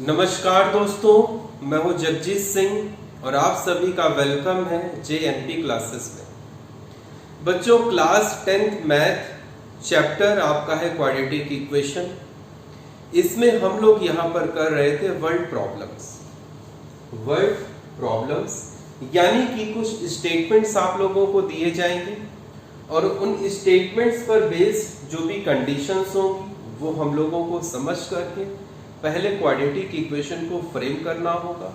नमस्कार दोस्तों, मैं हूं जगजीत सिंह और आप सभी का वेलकम है JNP क्लासेस में। बच्चों, क्लास 10th मैथ चैप्टर आपका है क्वाड्रेटिक इक्वेशन। इसमें हम लोग यहाँ पर कर रहे थे वर्ड प्रॉब्लम्स यानी कि कुछ स्टेटमेंट्स आप लोगों को दिए जाएंगे और उन स्टेटमेंट्स पर बेस्ड जो भी कंडीशंस होंगी वो हम लोगों को समझ करके पहले क्वाड्रेटिक इक्वेशन को फ्रेम करना होगा,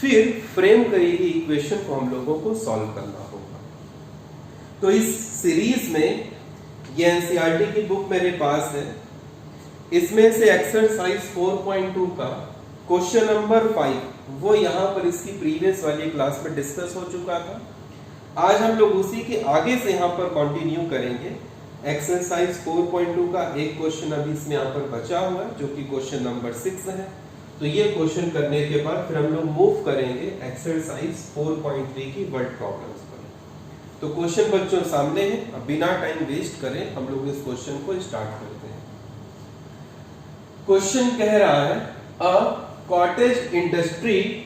फिर फ्रेम करी हुई इक्वेशन को हम लोगों को सॉल्व करना होगा। तो इस सीरीज में ये एनसीईआरटी की बुक मेरे पास है, इसमें से एक्सरसाइज 4.2 का क्वेश्चन नंबर 5 वो यहाँ पर इसकी प्रीवियस वाली क्लास में डिस्कस हो चुका था। आज हम लोग उसी के आगे से यहाँ पर कंटिन्यू करेंगे। एक्सरसाइज 4.2 का एक क्वेश्चन अभी इसमें यहाँ पर बचा हुआ है जो कि क्वेश्चन नंबर 6 है। तो ये क्वेश्चन करने के बाद फिर हम लोग मूव करेंगे एक्सरसाइज 4.3 की वर्ड प्रॉब्लम्स पर। तो क्वेश्चन बच्चों सामने है, अब बिना टाइम वेस्ट करें हम लोग इस क्वेश्चन को स्टार्ट करते हैं। क्वेश्चन कह रहा है a cottage industry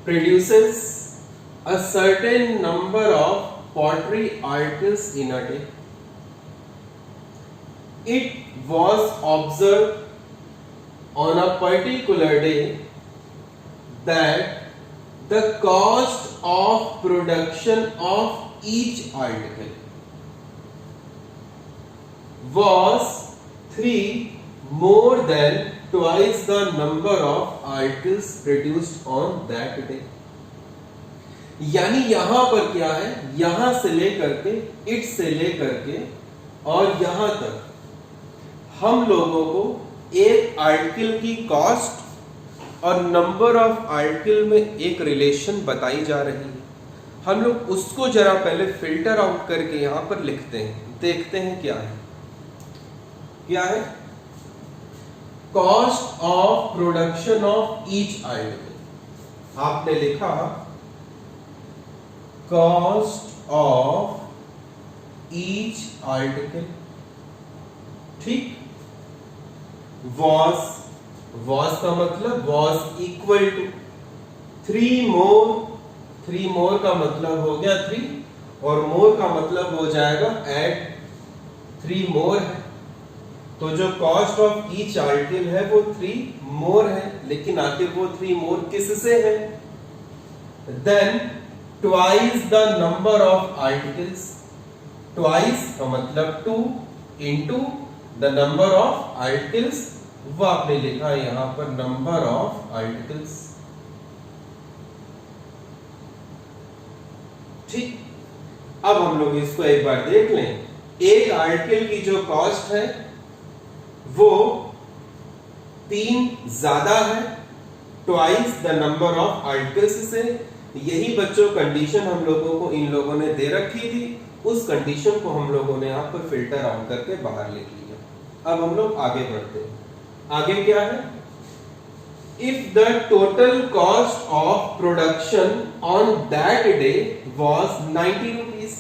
produces a certain number of pottery articles in a day. It was observed on a particular day that the cost of production of each article was 3 more than twice the number of articles produced on that day. यानी यहां पर क्या है, यहां से लेकर के it से लेकर के और यहां तक हम लोगों को एक आर्टिकल की कॉस्ट और नंबर ऑफ आर्टिकल में एक रिलेशन बताई जा रही है। हम लोग उसको जरा पहले फिल्टर आउट करके यहां पर लिखते हैं, देखते हैं क्या है cost of production of each article. आपने लिखा कॉस्ट ऑफ ईच आर्टिकल, ठीक। वॉज का मतलब वॉज इक्वल टू 3 मोर का मतलब हो गया 3 और मोर का मतलब हो जाएगा एड 3 मोर है। तो जो कॉस्ट ऑफ ईच आर्टिकल है वो 3 मोर है, लेकिन आखिर वो 3 मोर किससे है? Then twice the number of articles, twice का मतलब 2 into the number of articles, वो आपने लिखा है यहां पर नंबर ऑफ आर्टिकल्स, ठीक। अब हम लोग इसको एक बार देख लें। एक आर्टिकल की जो कॉस्ट है वो 3 ज्यादा है twice the number of articles से। यही बच्चों कंडीशन हम लोगों को इन लोगों ने दे रखी थी, उस कंडीशन को हम लोगों ने यहाँ पर फिल्टर आउट करके बाहर लिख लिया। अब हम लोग आगे बढ़ते हैं। आगे क्या है? If the total cost of production on that day was 90 rupees.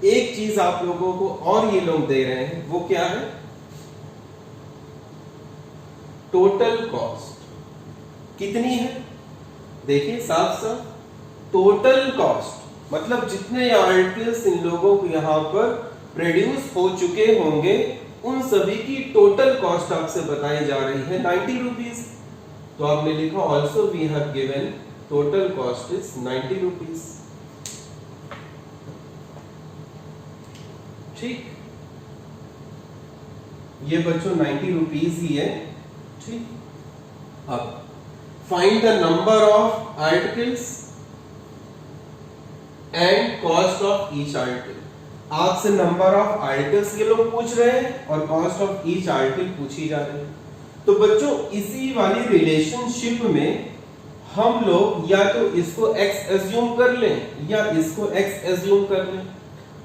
एक चीज आप लोगों को और ये लोग दे रहे हैं, वो क्या है? टोटल कॉस्ट कितनी है? देखिए साफ साफ, टोटल कॉस्ट मतलब जितने आर्टिकल्स इन लोगों को यहां पर प्रोड्यूस हो चुके होंगे उन सभी की टोटल कॉस्ट आपसे बताई जा रही है 90 रुपीज। तो आपने लिखा also we have given total cost is 90 rupees, ठीक। ये बच्चों 90 रुपीज ही है, ठीक। अब find the number of articles and cost of each article. आपसे नंबर ऑफ आर्टिकल्स ये लोग पूछ रहे हैं और कॉस्ट ऑफ ईच आर्टिकल पूछी जा रही है। तो बच्चों इसी वाली रिलेशनशिप में हम लोग या तो इसको x एज्यूम कर लें या इसको x एज्यूम कर लें।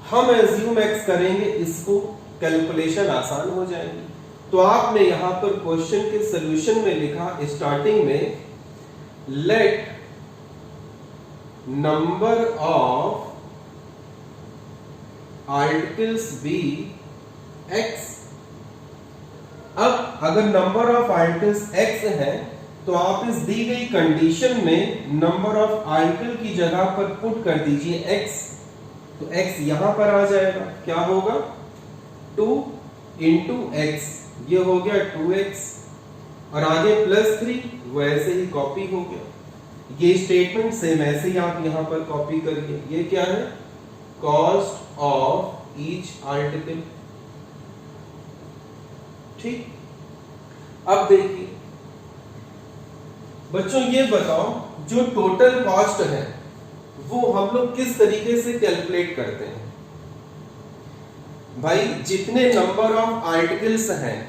हम एज्यूम x करेंगे, इसको कैलकुलेशन आसान हो जाएगी। तो आपने यहां पर क्वेश्चन के सॉल्यूशन में लिखा स्टार्टिंग में let number of articles be x। अब अगर नंबर ऑफ आर्टिकल्स x है तो आप इस दी गई कंडीशन में नंबर ऑफ आर्टिकल की जगह पर पुट कर दीजिए x, तो x यहां पर आ जाएगा, क्या होगा 2 इंटू x, ये हो गया 2x और आगे +3 वो ऐसे ही कॉपी हो गया। ये स्टेटमेंट सेम ऐसे ही आप यहां पर कॉपी करिए। ये क्या है, कॉस्ट ऑफ ईच आर्टिकल। ठीक, अब देखिए बच्चों, ये बताओ जो टोटल कॉस्ट है वो हम लोग किस तरीके से कैलकुलेट करते हैं। भाई जितने नंबर ऑफ आर्टिकल्स हैं,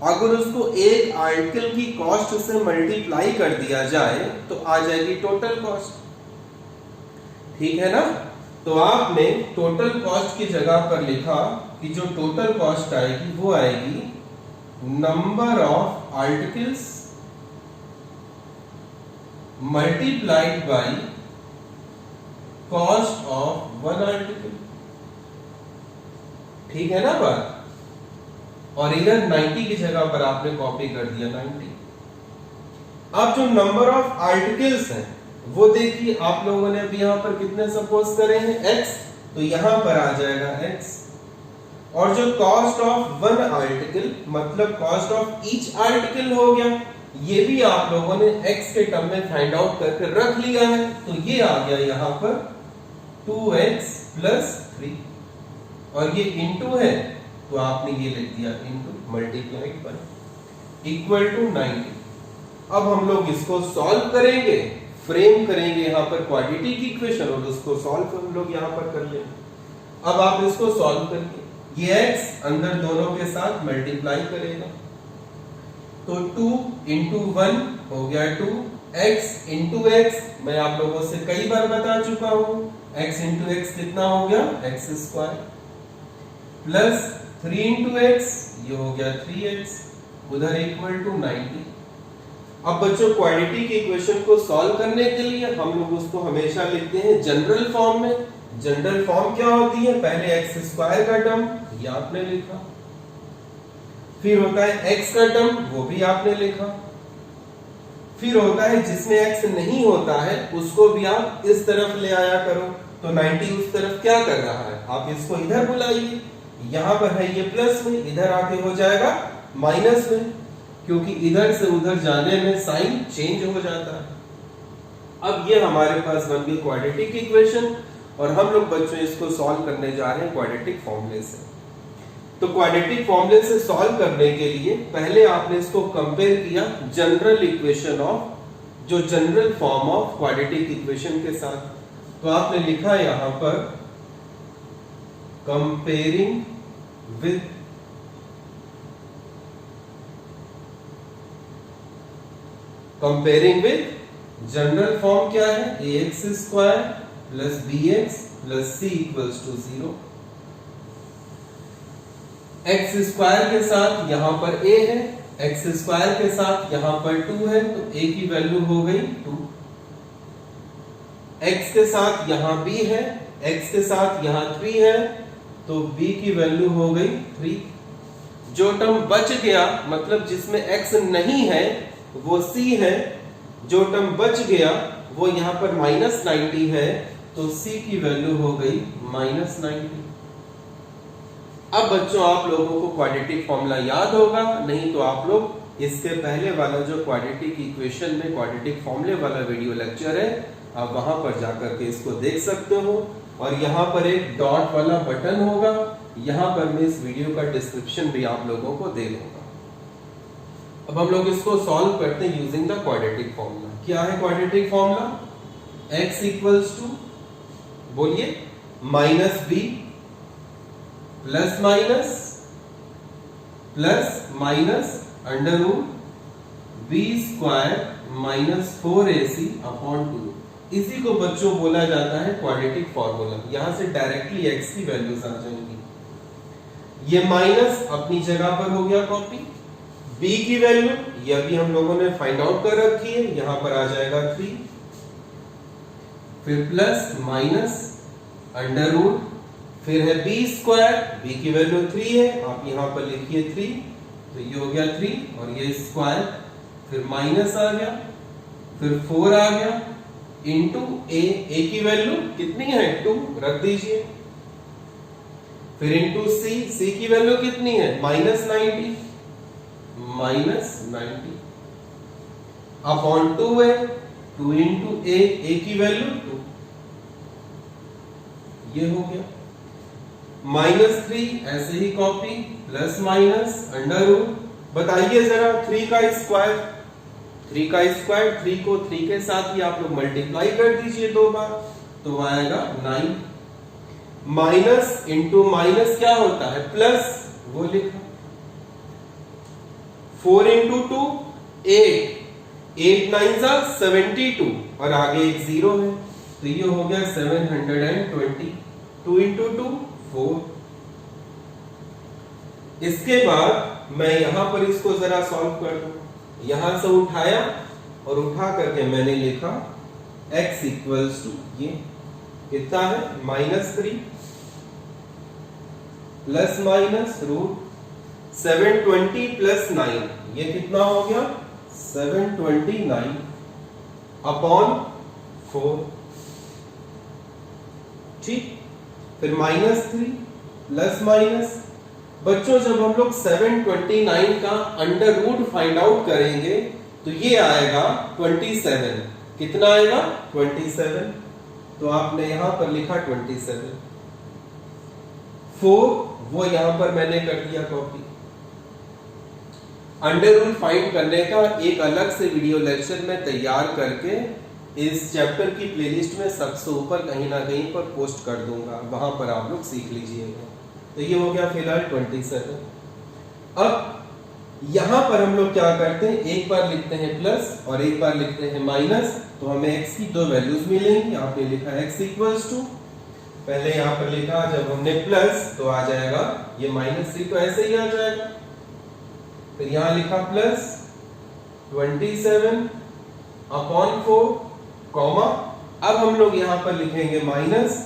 अगर उसको एक आर्टिकल की कॉस्ट से मल्टीप्लाई कर दिया जाए तो आ जाएगी टोटल कॉस्ट। ठीक है ना। तो आपने टोटल कॉस्ट की जगह पर लिखा कि जो टोटल कॉस्ट आएगी वो आएगी number of articles multiplied by cost of one article. ठीक है ना बात। और इधर 90 की जगह पर आपने कॉपी कर दिया 90। अब जो नंबर ऑफ आर्टिकल्स हैं वो देखिए, आप लोगों ने अभी यहां पर कितने सपोज करे हैं x, तो यहां पर आ जाएगा x। और जो कॉस्ट ऑफ वन आर्टिकल मतलब कॉस्ट ऑफ ईच आर्टिकल हो गया, ये भी आप लोगों ने x के टर्म में फाइंड आउट करके रख लिया है, तो ये आ गया यहां पर 2x + 3 और ये इनटू है तो आपने ये लिख दिया into multiplied by equal to 90। अब हम लोग इसको सॉल्व करेंगे, फ्रेम करेंगे यहां पर क्वाड्रेटिक इक्वेशन और उसको सॉल्व हम लोग यहां पर कर लेंगे। अब आप इसको सॉल्व करिए, ये x अंदर दोनों के साथ मल्टीप्लाई करेगा तो 2 इंटू 1 हो गया 2, x इंटू x मैं आप लोगों से कई बार बता चुका हूं, x इंटू x कितना हो गया x square plus 3 into x ये हो गया 3x, उधर इक्वल टू 90। अब बच्चों क्वाड्रेटिक इक्वेशन को सॉल्व करने के लिए हम लोग उसको हमेशा लिखते हैं जनरल फॉर्म में। जनरल फॉर्म क्या होती है, पहले x स्क्वायर का टर्म ये आपने लिखा, फिर होता है x का टर्म वो भी आपने लिखा, फिर होता है जिसमें x नहीं होता है उसको भी आप इस तरफ ले आया करो। तो 90 उस तरफ क्या कर रहा है, आप इसको इधर बुलाइए, यहां पर है ये प्लस में, इधर आके हो जाएगा माइनस में, क्योंकि इधर से उधर जाने में साइन चेंज हो जाता है। अब ये हमारे पास बन गई क्वाड्रेटिक इक्वेशन और हम लोग बच्चों इसको सॉल्व करने जा रहे हैं क्वाड्रेटिक फॉर्मूले से। तो क्वाड्रेटिक फॉर्मूले से सॉल्व करने के लिए पहले आपने इसको कंपेयर किया जनरल इक्वेशन ऑफ, जो general form of quadratic equation के साथ। तो आपने लिखा यहां पर कंपेयरिंग विद जनरल फॉर्म क्या है, ax square plus bx plus c equals to 0। x square के साथ यहां पर a है, x स्क्वायर के साथ यहां पर 2 है, तो a की वैल्यू हो गई 2। x के साथ यहां b है, x के साथ यहां 3 है, तो b की वैल्यू हो गई 3। जो टर्म बच गया मतलब जिसमें x नहीं है वो c है, जो टर्म बच गया वो यहां पर -90 है, तो c की वैल्यू हो गई -90। अब बच्चों आप लोगों को क्वाड्रेटिक फॉर्मूला याद होगा, नहीं तो आप लोग इसके पहले वाला जो क्वाड्रेटिक इक्वेशन में क्वाड्रेटिक फॉर्मूले वाला वीडियो लेक्चर है आप वहां पर जाकर के इसको देख सकते हो। और यहाँ पर एक डॉट वाला बटन होगा, यहाँ पर मैं इस वीडियो का डिस्क्रिप्शन भी आप लोगों को दे दूंगा। अब हम लोग इसको सॉल्व करते हैं यूजिंग द क्वाड्रेटिक फॉर्मूला। क्या है quadratic formula, x equals to बोलिए -b plus minus under root b square -4ac upon 2। इसी को बच्चों बोला जाता है क्वाड्रेटिक फॉर्मूला। यहां से डायरेक्टली x की वैल्यूज आ जाएंगी। ये माइनस अपनी जगह पर हो गया कॉपी, b की वैल्यू ये भी हम लोगों ने फाइंड आउट कर रखी है, यहां पर आ जाएगा 3, फिर प्लस माइनस अंडर रूट, फिर है b स्क्वायर, b की वैल्यू 3 है, आप यहां पर लिखिए 3, तो ये हो गया 3 और ये स्क्वायर, फिर माइनस आ गया, फिर 4 आ गया इंटू ए की वैल्यू कितनी है 2, रख दीजिए, फिर इंटू सी की वैल्यू कितनी है -90 अपॉन 2 है, 2 इंटू ए की वैल्यू 2, ये हो गया -3 ऐसे ही copy, plus minus under root, बताइए जरा 3 का स्क्वायर 3 को 3 के साथ ही आप लोग मल्टीप्लाई कर दीजिए 2 बार, तो आएगा 9, माइनस इंटू माइनस क्या होता है प्लस, वो लिखा, 4 इंटू 2 8, 8 9 जा 72 और आगे एक 0 है, तो ये हो गया 720, 2 इंटू 2 4। इसके बाद मैं यहां पर इसको जरा सॉल्व कर दूं, यहां से उठाया और उठा करके मैंने लिखा x इक्वल्स टू ये कितना है -3 प्लस माइनस रूट 720 प्लस 9, ये कितना हो गया 729 अपॉन 4, ठीक, फिर -3 प्लस माइनस, बच्चों जब हम लोग 729 का अंडर रूट फाइंड आउट करेंगे तो ये आएगा 27, कितना आएगा 27, तो आपने यहां पर लिखा 27, 4 वो यहां पर मैंने कर दिया कॉपी। अंडर रूट फाइंड करने का एक अलग से वीडियो लेक्चर में तैयार करके इस चैप्टर की प्लेलिस्ट में सबसे ऊपर कहीं ना कहीं पर पोस्ट कर दूंगा, वहां पर आप लोग सीख लीजिएगा। तो ये हो गया फिलहाल 27। अब यहां पर हम लोग क्या करते हैं, एक बार लिखते हैं प्लस और एक बार लिखते हैं माइनस, तो हमें x की दो वैल्यूज मिलेंगी। आपने लिखा x इक्वल्स टू, पहले यहां पर लिखा जब हमने प्लस तो आ जाएगा ये -3 तो ऐसे ही आ जाएगा, फिर यहां लिखा प्लस 27 अपॉन 4 कॉमा, अब हम लोग यहां पर लिखेंगे माइनस,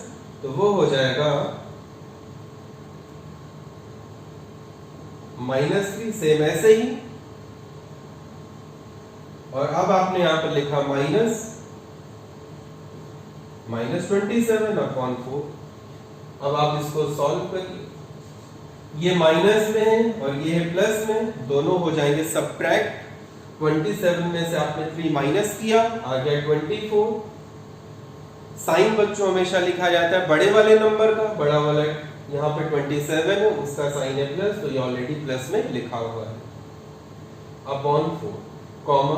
तो वो हो जाएगा -3 सेम ऐसे ही, और अब आपने यहां पर लिखा -27 अपॉन 4। अब आप इसको सॉल्व करिए, ये माइनस में है और ये है प्लस में, दोनों हो जाएंगे सबट्रैक्ट, 27 में से आपने 3 माइनस किया, आ गया 24। साइन बच्चों हमेशा लिखा जाता है बड़े वाले नंबर का, बड़ा वाला यहाँ पे 27 है, उसका साइन है प्लस, तो ये ऑलरेडी प्लस में लिखा हुआ है, अपॉन 4 कॉमा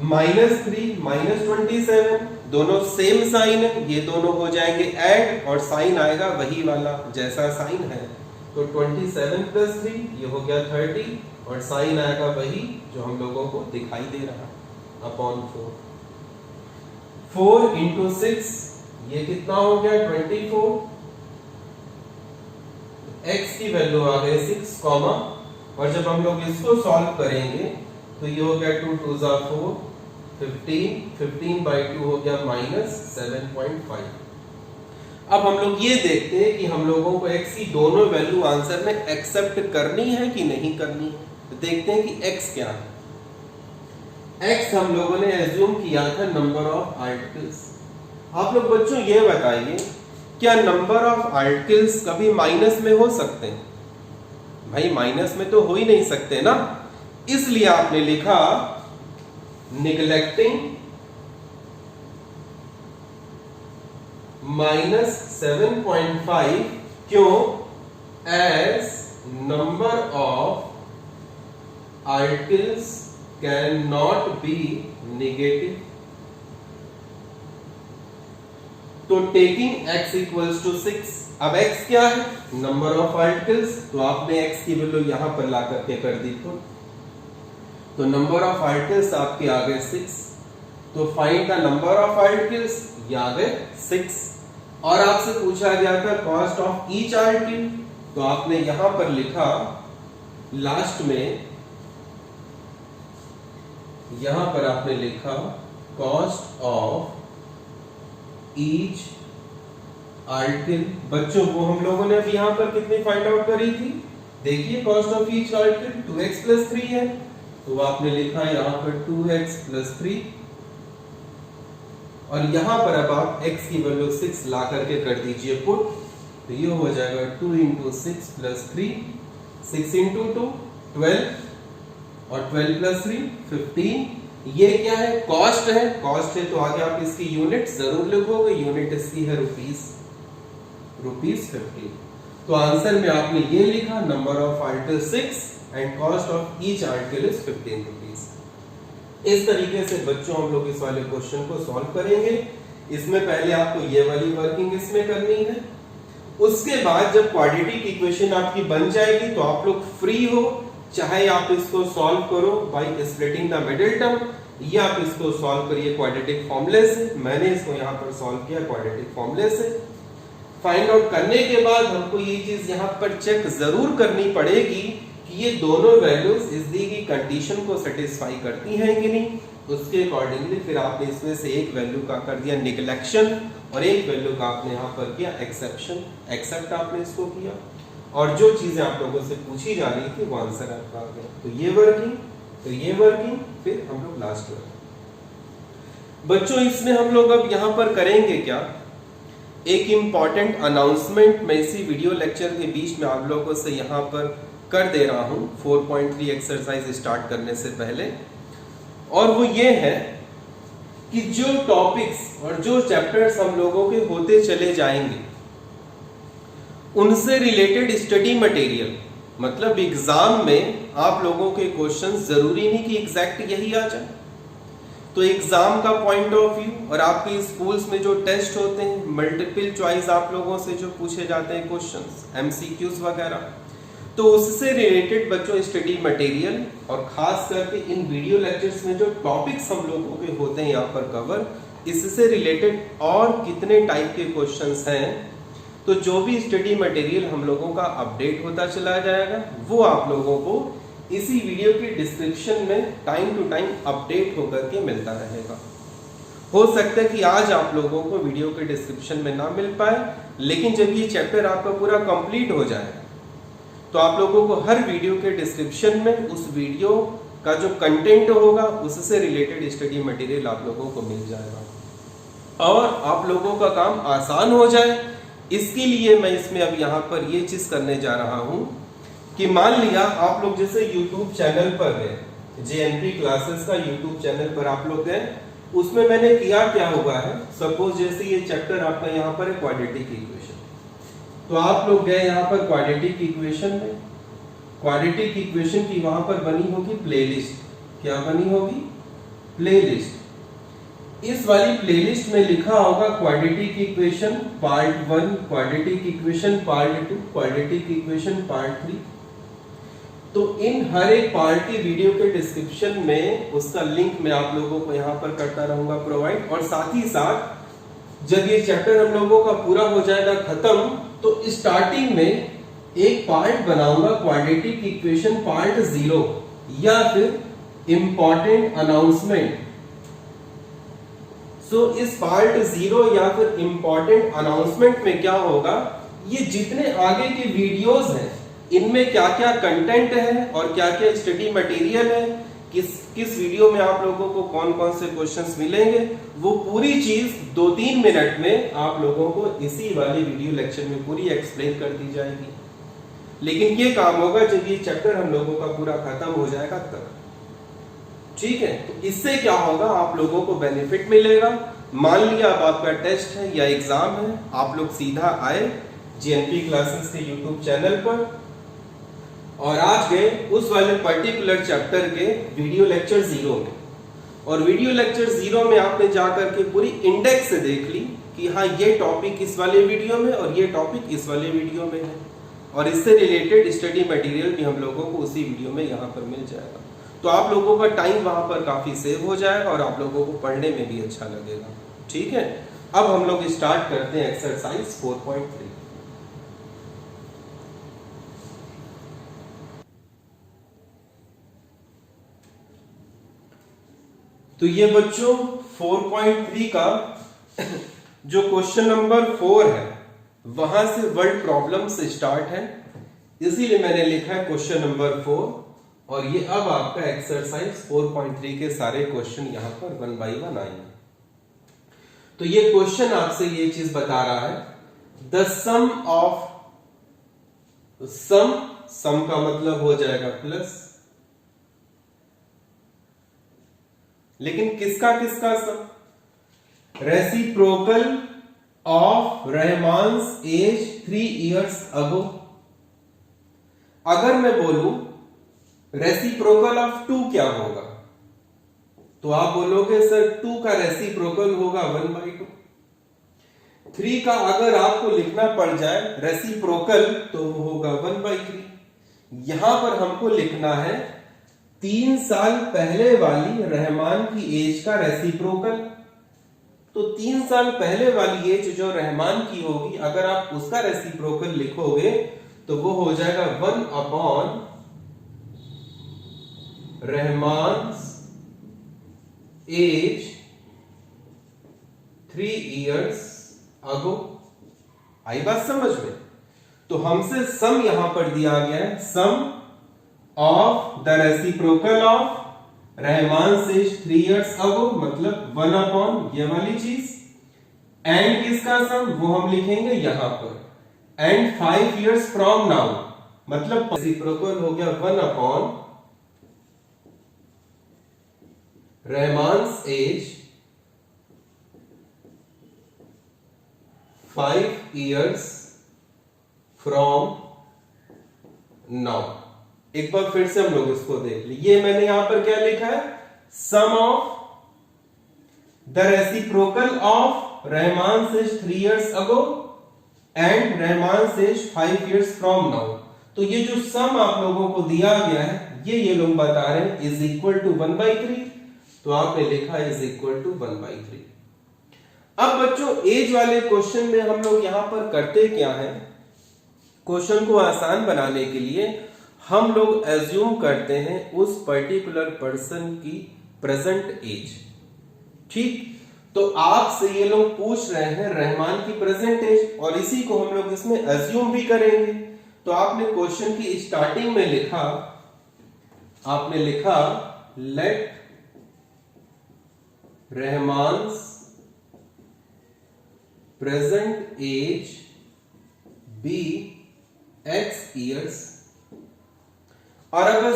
-3 -27, दोनों सेम साइन है, ये दोनों हो जाएंगे ऐड और साइन आएगा वही वाला जैसा साइन है, तो 27 प्लस 3 ये हो गया 30 और साइन आएगा वही जो हम लोगों को दिखाई दे रहा, अपॉन 4। 4 इंटू 6 ये कितना हो गया 24, x की वैल्यू आ गई 6 कॉमा, और जब हम लोग इसको सॉल्व करेंगे तो ये हो गया 2 2 जा 4, 15 बाई 2 हो गया -7.5। अब हम लोग ये देखते हैं कि हम लोगों को x की दोनों वैल्यू आंसर में एक्सेप्ट करनी है कि नहीं करनी है, तो देखते हैं कि x क्या है। x हम लोगों ने एज्यूम किया था नंबर ऑफ आर्टिकल्स। आप लोग बच्चों ये बताइए, क्या नंबर ऑफ आर्टिकल्स कभी माइनस में हो सकते हैं? भाई माइनस में तो हो ही नहीं सकते ना, इसलिए आपने लिखा निगलेक्टिंग -7.5, क्यों? As number of articles can not be negative. तो टेकिंग x इक्वल्स टू 6, अब x क्या है? नंबर ऑफ आर्टिकल्स, तो आपने x की वैल्यू यहां पर ला करके कर दी, तो नंबर ऑफ आर्टिकल्स आपके आ गए 6, तो find the number of articles, ये आ गए 6। और आपसे पूछा गया था कॉस्ट ऑफ ईच आर्टिकल, तो आपने यहां पर लिखा लास्ट में, यहां पर आपने लिखा कॉस्ट ऑफ ईच आर्टिकल। बच्चों को हम लोगों ने अभी यहां पर कितनी फाइंड आउट करी थी? देखिए cost of each article 2x plus 3 है, तो आपने लिखा यहाँ पर 2x प्लस 3, और यहां पर अब आप x की वैल्यू 6 ला करके कर दीजिए पुट, तो ये हो जाएगा 2 इंटू 6 प्लस 3, 6 इंटू 2 12, और 12 प्लस 3 15। ये क्या है? कॉस्ट है। कॉस्ट है तो आगे आप इसकी यूनिट जरूर लिखोगे, यूनिट इसकी है रुपीस 15। तो आंसर में आपने ये लिखा, number of article 6 and cost of each article is 15 rupees. इस तरीके से बच्चों हम लोग इस वाले क्वेश्चन को सॉल्व करेंगे। इसमें पहले आपको ये वाली वर्किंग इसमें करनी है, उसके बाद जब क्वाड्रेटिक इक्वेशन आपकी बन जाएगी तो आप लोग फ्री हो, चाहे आप इसको सॉल्व करो by splitting the middle term, या आप इसको सॉल्व करिए क्वाड्रेटिक फॉर्मूले से। मैंने इसको यहाँ पर सॉल्व किया क्वाड्रेटिक फॉर्मूले से। फाइंड आउट करने के बाद हमको ये चीज यहाँ पर चेक जरूर करनी पड़ेगी कि ये दोनों वैल्यूज इस दी गई कंडीशन को सेटिस्फाई करती हैं कि नहीं। उसके अकॉर्डिंगली फिर आपने इसमें से एक वैल्यू का कर दिया निगलेक्शन, और एक वैल्यू का आपने यहाँ पर किया एक्सेप्शन, एक्सेप्ट आपने इसको किया, और जो चीजें आप लोगों से पूछी जा रही थी वो आंसर आपका आ गया। तो ये वर्किंग, तो ये वर्किंग, फिर हम लोग लास्ट वर्किंग। बच्चों इसमें हम लोग अब यहाँ पर करेंगे क्या, एक इंपॉर्टेंट अनाउंसमेंट मैं इसी वीडियो लेक्चर के बीच में आप लोगों से यहाँ पर कर दे रहा हूँ 4.3 एक्सरसाइज स्टार्ट करने से पहले, और वो ये है कि जो टॉपिक्स और जो चैप्टर्स हम लोगों के होते चले जाएंगे उनसे रिलेटेड स्टडी मटेरियल, मतलब एग्जाम में आप लोगों के क्वेश्चन जरूरी नहीं कि एग्जैक्ट यही आ जाए। तो एग्जाम का पॉइंट ऑफ व्यू और आपके स्कूल्स में जो टेस्ट होते हैं मल्टीपल चॉइस आप लोगों से जो पूछे जाते हैं क्वेश्चंस, एमसीक्यूज वगैरह, तो उससे रिलेटेड बच्चों स्टडी मटेरियल, और खास करके इन वीडियो लेक्चर्स में जो टॉपिक्स हम लोगों के होते हैं यहाँ पर कवर, इससे रिलेटेड और कितने टाइप के क्वेश्चंस हैं, तो जो भी स्टडी मटेरियल हम लोगों का अपडेट होता चला जाएगा वो आप लोगों को इसी वीडियो के डिस्क्रिप्शन में टाइम टू टाइम अपडेट होकर के मिलता रहेगा। हो सकता है कि आज आप लोगों को वीडियो के डिस्क्रिप्शन में ना मिल पाए, लेकिन जब ये चैप्टर आपका पूरा कंप्लीट हो जाए तो आप लोगों को हर वीडियो के डिस्क्रिप्शन में उस वीडियो का जो कंटेंट होगा उससे रिलेटेड स्टडी मटेरियल आप लोगों को मिल जाएगा और आप लोगों का काम आसान हो जाए। इसके लिए मैं इसमें अब यहाँ पर ये चीज करने जा रहा हूँ कि मान लिया आप लोग जैसे YouTube चैनल पर गए, JNP क्लासेस का YouTube चैनल पर आप लोग गए, उसमें मैंने किया क्या हुआ है, सपोज जैसे ये चैप्टर आपका यहाँ पर है क्वाड्रेटिक इक्वेशन, तो आप लोग गए यहाँ पर क्वाड्रेटिक इक्वेशन में, क्वाड्रेटिक इक्वेशन की वहां पर बनी होगी प्लेलिस्ट। क्या बनी होगी? प्लेलिस्ट। इस वाली प्लेलिस्ट में लिखा होगा quadratic equation part 1, quadratic equation part 2, quadratic equation part 3। तो इन हर एक पार्ट की वीडियो के डिस्क्रिप्शन में उसका लिंक मैं आप लोगों को यहाँ पर करता रहूंगा प्रोवाइड, और साथ ही साथ जब ये चैप्टर हम लोगों का पूरा हो जाएगा खत्म तो स्टार्टिंग में एक पार्ट बनाऊंगा क्वाड्रेटिक इक्वेशन पार्ट 0 या फिर इंपॉर्टेंट अनाउंसमेंट। सो इस पार्ट 0 या फिर इंपॉर्टेंट अनाउंसमेंट में क्या होगा, ये जितने आगे के वीडियोस हैं इनमें क्या क्या कंटेंट है और क्या क्या स्टडी मटेरियल है, किस वीडियो में आप लोगों को कौन कौन से क्वेश्चंस मिलेंगे, वो पूरी चीज 2-3 मिनट में आप लोगों को इसी वाले वीडियो लेक्चर में पूरी एक्सप्लेन कर दी जाएगी। लेकिन ये काम होगा जब ये चैप्टर हम लोगों का पूरा खत्म हो जाएगा तब, ठीक है। तो इससे क्या होगा, आप लोगों को बेनिफिट मिलेगा। मान लिया अब आपका टेस्ट है या एग्जाम है, आप लोग सीधा आए JNP क्लासेस के YouTube चैनल पर और आज गए उस वाले पर्टिकुलर चैप्टर के वीडियो लेक्चर 0 में, और वीडियो लेक्चर 0 में आपने जाकर के पूरी इंडेक्स से देख ली कि हाँ ये टॉपिक इस वाले वीडियो में और ये टॉपिक इस वाले वीडियो में है, और इससे रिलेटेड स्टडी मटेरियल भी हम लोगों को उसी वीडियो में यहाँ पर मिल जाएगा। तो आप लोगों का टाइम वहां पर काफी सेव हो जाएगा और आप लोगों को पढ़ने में भी अच्छा लगेगा, ठीक है। अब हम लोग स्टार्ट करते हैं एक्सरसाइज 4.3। तो ये बच्चों 4.3 का जो क्वेश्चन नंबर 4 है वहां से वर्ड प्रॉब्लम से स्टार्ट है। इसीलिए मैंने लिखा है क्वेश्चन नंबर 4, और ये अब आपका एक्सरसाइज 4.3 के सारे क्वेश्चन यहां पर 1 बाय 1 आएंगे। तो ये क्वेश्चन आपसे ये चीज बता रहा है, द सम ऑफ सम का मतलब हो जाएगा प्लस, लेकिन किसका किसका sum? Reciprocal of Rahman's age 3 years ago. अगर मैं बोलूं रेसिप्रोकल ऑफ 2 क्या होगा, तो आप बोलोगे सर 2 का रेसिप्रोकल होगा 1/2। 3 का अगर आपको लिखना पड़ जाए रेसिप्रोकल तो वो होगा 1/3। यहां पर हमको लिखना है 3 साल पहले वाली रहमान की एज का रेसिप्रोकल। तो 3 साल पहले वाली एज जो रहमान की होगी, अगर आप उसका रेसिप्रोकल लिखोगे तो वो हो जाएगा 1/, रहमान्स एज 3 इयर्स अगो। आई बात समझ में? तो हमसे सम यहां पर दिया गया है, sum of the reciprocal of Rahman's age 3 years ago, मतलब 1/, ये वाली चीज, एंड किसका सम वो हम लिखेंगे यहां पर, एंड 5 इयर्स फ्रॉम नाउ, मतलब रेसिप्रोकल हो गया 1/, रहमान्स एज 5 इयर्स फ्रॉम नाउ। एक बार फिर से हम लोग इसको देख लें। ये मैंने यहां पर क्या लिखा है, sum of the reciprocal of Rahman's age 3 years ago and Rahman's age 5 years from now. तो ये जो सम आप लोगों को दिया गया है, ये लोग बता रहे हैं इज इक्वल टू 1/3, तो आपने लिखा इज इक्वल टू 1/3। अब बच्चों एज वाले क्वेश्चन में हम लोग यहां पर करते क्या है, क्वेश्चन को आसान बनाने के लिए हम लोग एज्यूम करते हैं उस पर्टिकुलर पर्सन की प्रेजेंट एज। ठीक, तो आपसे ये लोग पूछ रहे हैं रहमान की प्रेजेंट एज, और इसी को हम लोग इसमें एज्यूम भी करेंगे। तो आपने क्वेश्चन की स्टार्टिंग में लिखा, आपने लिखा let Rahman's present age be x years, और अगर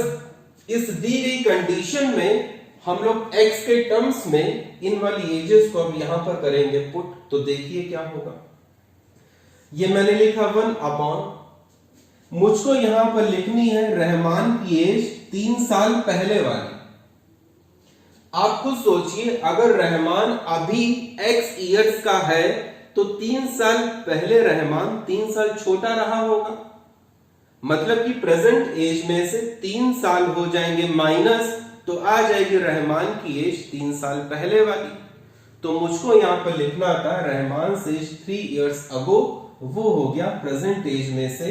इस दी गई कंडीशन में हम लोग x के टर्म्स में इन वाली एजेस को अब यहां पर करेंगे पुट, तो देखिए क्या होगा। ये मैंने लिखा 1/, मुझको यहां पर लिखनी है रहमान की एज 3 साल पहले वाली। आप खुद सोचिए, अगर रहमान अभी x इयर्स का है तो 3 साल पहले रहमान 3 साल छोटा रहा होगा, मतलब कि प्रेजेंट एज में से 3 साल हो जाएंगे माइनस, तो आ जाएगी रहमान की एज 3 साल पहले वाली। तो मुझको यहां पर लिखना था रहमान से 3 इयर्स अगो, वो हो गया प्रेजेंट एज में से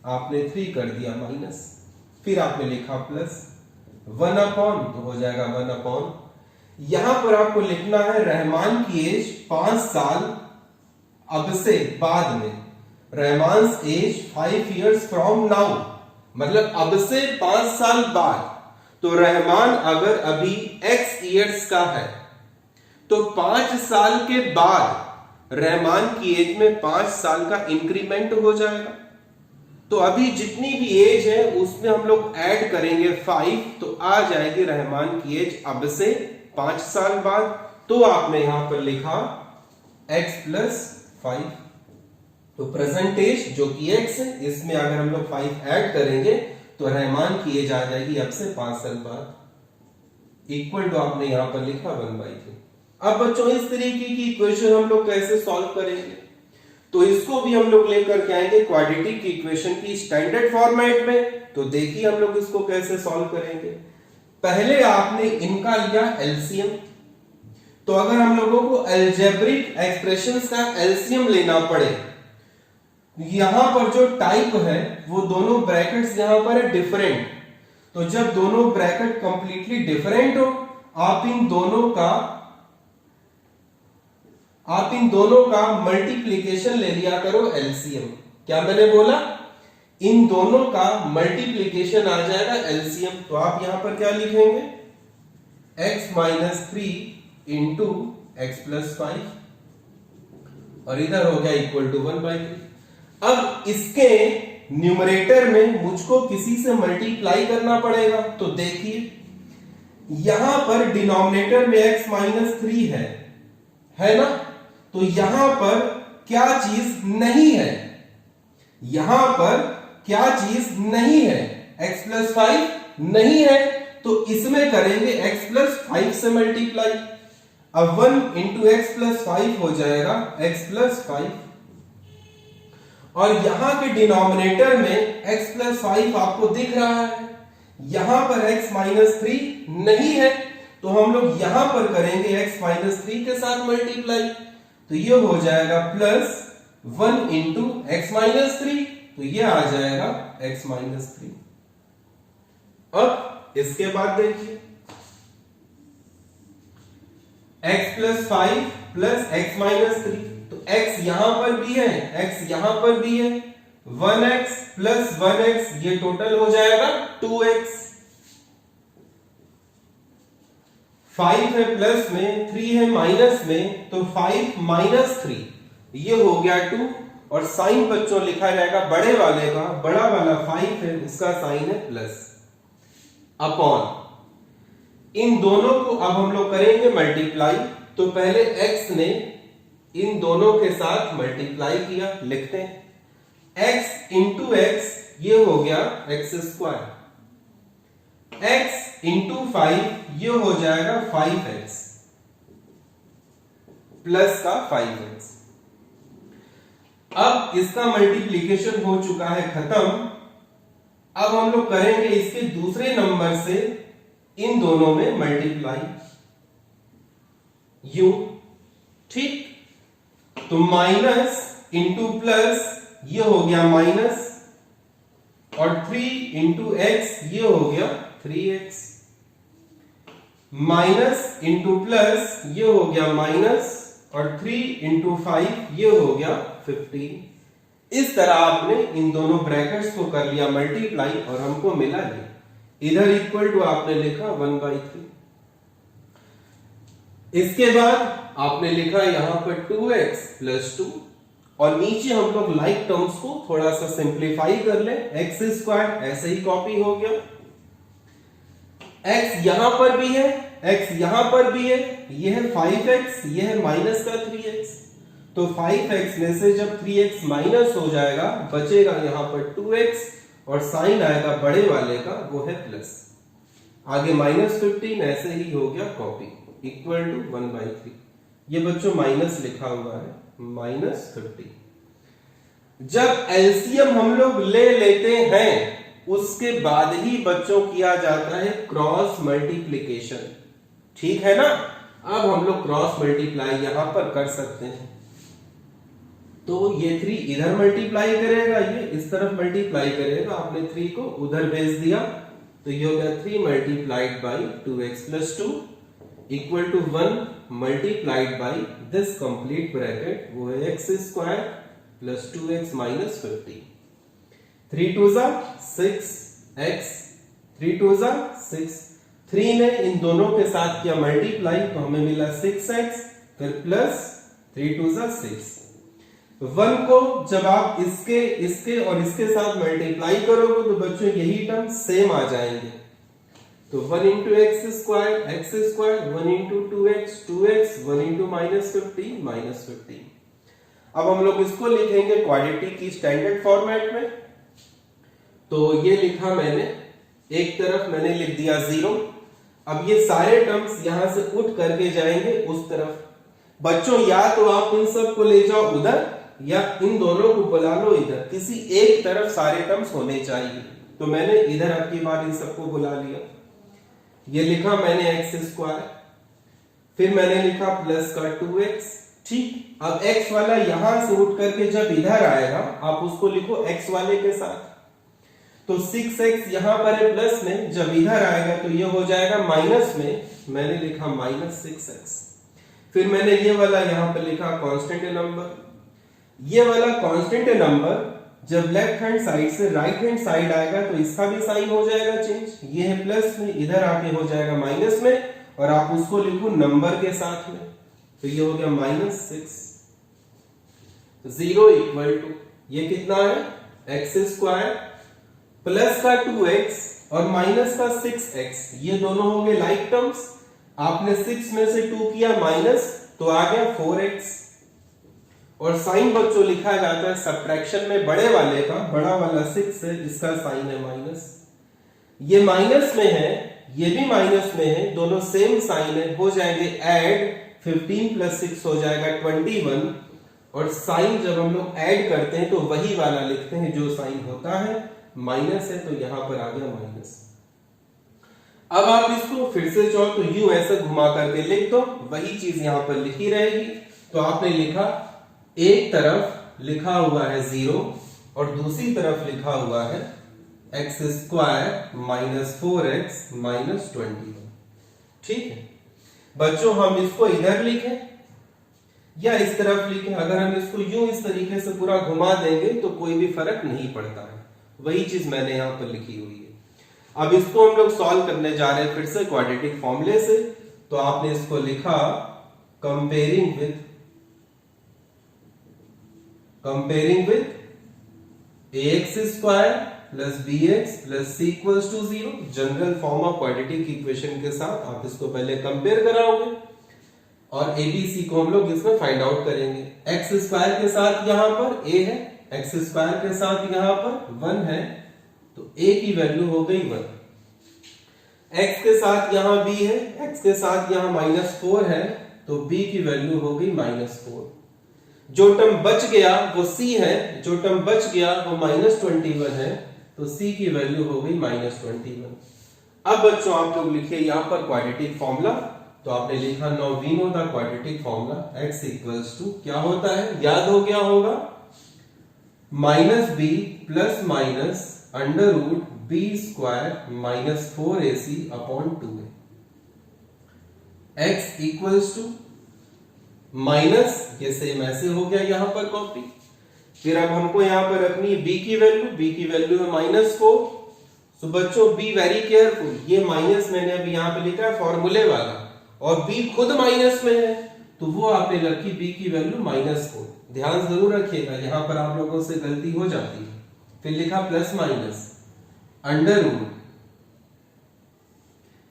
आपने 3 कर दिया माइनस, फिर आपने लिखा प्लस 1/, तो हो जाएगा 1/। यहां पर आपको लिखना है रहमान की एज 5 साल अब से बाद में, रहमान्स एज 5 इयर्स फ्रॉम नाउ, मतलब अब से 5 साल बाद। तो रहमान अगर अभी x इयर्स का है तो 5 साल के बाद रहमान की एज में 5 साल का इंक्रीमेंट हो जाएगा। तो अभी जितनी भी एज है उसमें हम लोग ऐड करेंगे 5, तो आ जाएगी रहमान की एज अब से 5 साल बाद। तो आपने यहां पर लिखा x प्लस 5, तो प्रेजेंट एज जो कि x है, इसमें अगर हम लोग 5 ऐड करेंगे तो रहमान की एज आ जाएगी अब से 5 साल बाद, इक्वल टू आपने यहां पर लिखा 1/3। अब बच्चों इस तरीके की इक्वेशन हम लोग कैसे सॉल्व करेंगे, तो इसको भी हम लोग लेकर के आएंगे क्वाड्रेटिक इक्वेशन की स्टैंडर्ड फॉर्मेट में। तो देखिए हम लोग इसको कैसे सॉल्व करेंगे। पहले आपने इनका लिया एलसीएम, तो अगर हम लोगों को अलजेब्रिक एक्सप्रेशंस का एलसीएम लेना पड़े, यहां पर जो टाइप है वो दोनों ब्रैकेट्स यहां पर है डिफरेंट, तो जब दोनों ब्रैकेट कंप्लीटली डिफरेंट हो, आप इन दोनों का मल्टीप्लीकेशन ले लिया करो एलसीएम। क्या मैंने बोला इन दोनों का मल्टीप्लीकेशन आ जाएगा एलसीएम। तो आप यहां पर क्या लिखेंगे, x minus 3 into x plus 5 और इधर हो गया इक्वल टू 1/3। अब इसके न्यूमरेटर में मुझको किसी से मल्टीप्लाई करना पड़ेगा। तो देखिए यहां पर डिनोमिनेटर में x माइनस 3 है ना, तो यहां पर क्या चीज नहीं है, यहां पर क्या चीज नहीं है, x प्लस 5 नहीं है, तो इसमें करेंगे x प्लस 5 से मल्टीप्लाई। अब 1 इंटू एक्स प्लस 5 हो जाएगा x प्लस 5 और यहां के डिनोमिनेटर में x प्लस 5 आपको दिख रहा है, यहां पर x माइनस 3 नहीं है, तो हम लोग यहां पर करेंगे x माइनस 3 के साथ मल्टीप्लाई। तो ये हो जाएगा प्लस 1 इंटू एक्स माइनस 3, तो ये आ जाएगा x माइनस 3। अब इसके बाद देखिए x plus 5 plus x minus 3, तो x यहां पर भी है, x यहां पर भी है, 1x प्लस 1x ये टोटल हो जाएगा 2x। 5 है प्लस में, 3 है माइनस में, तो 5 माइनस 3 ये हो गया 2 और साइन बच्चों लिखा जाएगा बड़े वाले का, बड़ा वाला 5 है उसका साइन है प्लस, अपॉन इन दोनों को अब हम लोग करेंगे मल्टीप्लाई। तो पहले x ने इन दोनों के साथ मल्टीप्लाई किया, लिखते हैं x इंटू एक्स ये हो गया एक्स स्क्वायर, x इंटू 5 ये हो जाएगा 5x प्लस का 5x। अब इसका मल्टीप्लीकेशन हो चुका है खत्म। अब हम लोग करेंगे इसके दूसरे नंबर से इन दोनों में मल्टीप्लाई, यू, ठीक। तो माइनस इंटू प्लस ये हो गया माइनस और 3 इंटू एक्स ये हो गया 3x, माइनस इंटू प्लस ये हो गया माइनस और 3 इंटू 5 ये हो गया 15। इस तरह आपने इन दोनों ब्रैकेट्स को कर लिया मल्टीप्लाई और हमको मिला ये, इधर इक्वल टू आपने लिखा 1/3। इसके बाद आपने लिखा यहां पर 2x प्लस 2 और नीचे हम लोग लाइक टर्म्स को थोड़ा सा सिंप्लीफाई कर ले, एक्स स्क्वायर ऐसे ही कॉपी हो गया, x यहां पर भी है, x यहां पर भी है, यह है 5x, यह है माइनस का 3x, तो 5x में से जब 3x माइनस हो जाएगा बचेगा यहां पर 2x और साइन आएगा बड़े वाले का वो है प्लस, आगे माइनस 15 ऐसे ही हो गया कॉपी, इक्वल टू 1/3। ये बच्चों माइनस लिखा हुआ है, माइनस 15। जब एलसीएम हम लोग ले लेते हैं उसके बाद ही बच्चों किया जाता है क्रॉस मल्टीप्लिकेशन, ठीक है ना। अब हम लोग क्रॉस मल्टीप्लाई यहां पर कर सकते हैं। तो ये 3 इधर मल्टीप्लाई करेगा, ये इस तरफ मल्टीप्लाई करेगा, आपने 3 को उधर भेज दिया, तो ये हो गया 3 multiplied by 2x plus 2 equal to 1 multiplied by this complete bracket, वो है x square plus 2x minus 50। 3 2 जा 6x, 3 2 जा 6, 3 ने इन दोनों के साथ किया मल्टीप्लाई तो हमें मिला 6x, फिर प्लस 3 2 जा 6। 1 को जब आप इसके और इसके साथ मल्टीप्लाई करोगे तो बच्चों यही टर्म सेम आ जाएंगे, तो 1 into x square, 1 into 2x, 2x, 1 into minus 50, minus 50। अब हम लोग इसको लिखेंगे क्वाड्रेटिक की स्टैंडर्ड फॉर्मेट में। तो ये लिखा मैंने, एक तरफ मैंने लिख दिया 0। अब ये सारे टर्म्स यहां से उठ करके जाएंगे उस तरफ। बच्चों या तो आप इन सब को ले जाओ उधर या इन दोनों को बुला लो इधर, किसी एक तरफ सारे टर्म्स होने चाहिए। तो मैंने इधर आपकी बार इन सबको बुला लिया, ये लिखा मैंने एक्स स्क्वायर, फिर मैंने लिखा प्लस का 2x, ठीक। अब x वाला यहां से उठ करके जब इधर आएगा आप उसको लिखो x वाले के साथ, तो 6x यहां पर है प्लस में, जब इधर आएगा तो ये हो जाएगा माइनस में, मैंने लिखा माइनस 6x। फिर मैंने ये वाला यहां पर लिखा कांस्टेंट नंबर, ये वाला कांस्टेंट नंबर जब लेफ्ट हैंड साइड से राइट हैंड साइड आएगा तो इसका भी साइन हो जाएगा चेंज। ये है प्लस में, इधर आके हो जाएगा माइनस में, और आप उसको लिखो नंबर के साथ में, तो ये हो गया -6। 0 इक्वल टू ये कितना है एक्स स्क्वायर प्लस का 2x और माइनस का 6x, ये दोनों हो गए लाइक टर्म्स। आपने 6 में से 2 किया माइनस तो आ गया 4x। और साइन बच्चों लिखा जाता है सब्ट्रैक्शन में बड़े वाले का, बड़ा वाला 6 है, इसका साइन है माइनस। ये माइनस में है, ये भी माइनस में है, दोनों सेम साइन है, हो जाएंगे ऐड। 15 प्लस 6 हो जाएगा 21। और साइन जब हम लोग ऐड करते हैं तो वही वाला लिखते हैं जो साइन होता है माइनस है, तो यहां पर आ गया माइनस। अब आप इसको फिर से चाहो तो यूं ऐसे घुमा करके लिख दो, वही चीज यहां पर लिखी रहेगी। तो आपने लिखा, एक तरफ लिखा हुआ है 0 और दूसरी तरफ लिखा हुआ है x square minus 4x minus 21। ठीक है बच्चों, हम इसको इधर लिखें या इस तरफ लिखें, अगर हम इसको यूं इस तरीके से पूरा घुमा देंगे तो कोई भी फर्क नहीं पड़ता है, वही चीज मैंने यहां पर लिखी हुई है। अब इसको हम लोग सॉल्व करने जा रहे हैं फिर से क्वाड्रेटिक फॉर्मूले से। तो आपने इसको लिखा comparing with ax square plus bx plus c equals to 0, general form of quadratic equation के साथ आप इसको पहले कंपेयर कराओगे और abc को हम लोग इसमें फाइंड आउट करेंगे। x स्क्वायर के साथ यहां पर a है, x स्क्वायर के साथ यहां पर 1 है, तो a की वैल्यू हो गई 1। x के साथ यहां b है, x के साथ यहां -4 है, तो b की वैल्यू हो गई -4। जो टर्म बच गया वो c है, जो टर्म बच गया वो -21 है, तो c की वैल्यू हो गई -21। अब बच्चों आप लोग लिखिए यहां पर क्वाड्रेटिक फॉर्मूला। तो आपने लिखा now we know the quadratic formula x equals to क्या होता है, याद हो गया होगा, -b plus minus under root b square minus 4ac upon 2a। x equals to minus, ये सेम ऐसे हो गया यहां पर कॉपी। फिर अब हमको यहां पर रखनी है b की वैल्यू है -4। तो बच्चों बी वेरी केयरफुल, ये माइनस मैंने अभी यहां पे लिखा है फॉर्मूले वाला, और b खुद माइनस में है, तो वो आपने रखी b की वैल्यू -4। ध्यान जरूर रखिएगा, यहां पर आप लोगों से गलती हो जाती है। फिर लिखा plus minus under root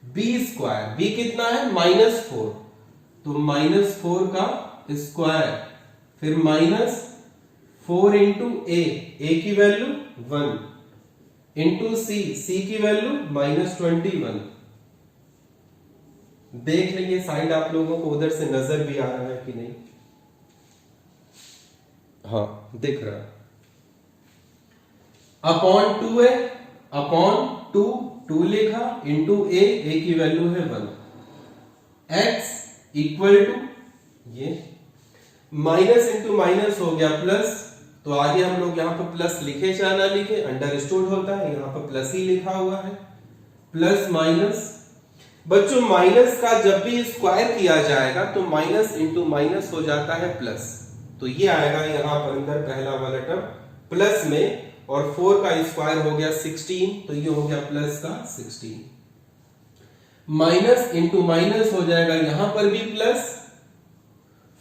b square, b कितना है -4, तो -4 का स्क्वायर, फिर -4 इंटू a की वैल्यू 1 इंटू c की वैल्यू -21। देख लीजिए साइड आप लोगों को उधर से नजर भी आ रहा है कि नहीं, हाँ दिख रहा है। अपॉन 2a, अपॉन 2 लिखा, इंटू a की वैल्यू है 1। x इक्वल टू ये माइनस इंटू माइनस हो गया प्लस, तो आगे हम लोग यहां पर प्लस लिखे चाहे ना लिखे अंडरस्टूड होता है, यहां पर प्लस ही लिखा हुआ है, प्लस माइनस। बच्चों माइनस का जब भी स्क्वायर किया जाएगा तो माइनस इंटू माइनस हो जाता है प्लस, तो ये आएगा यहां पर अंदर पहला वाला टर्म प्लस में, और 4 का स्क्वायर हो गया 16, तो ये हो गया प्लस का 16। माइनस इंटू माइनस हो जाएगा यहां पर भी प्लस,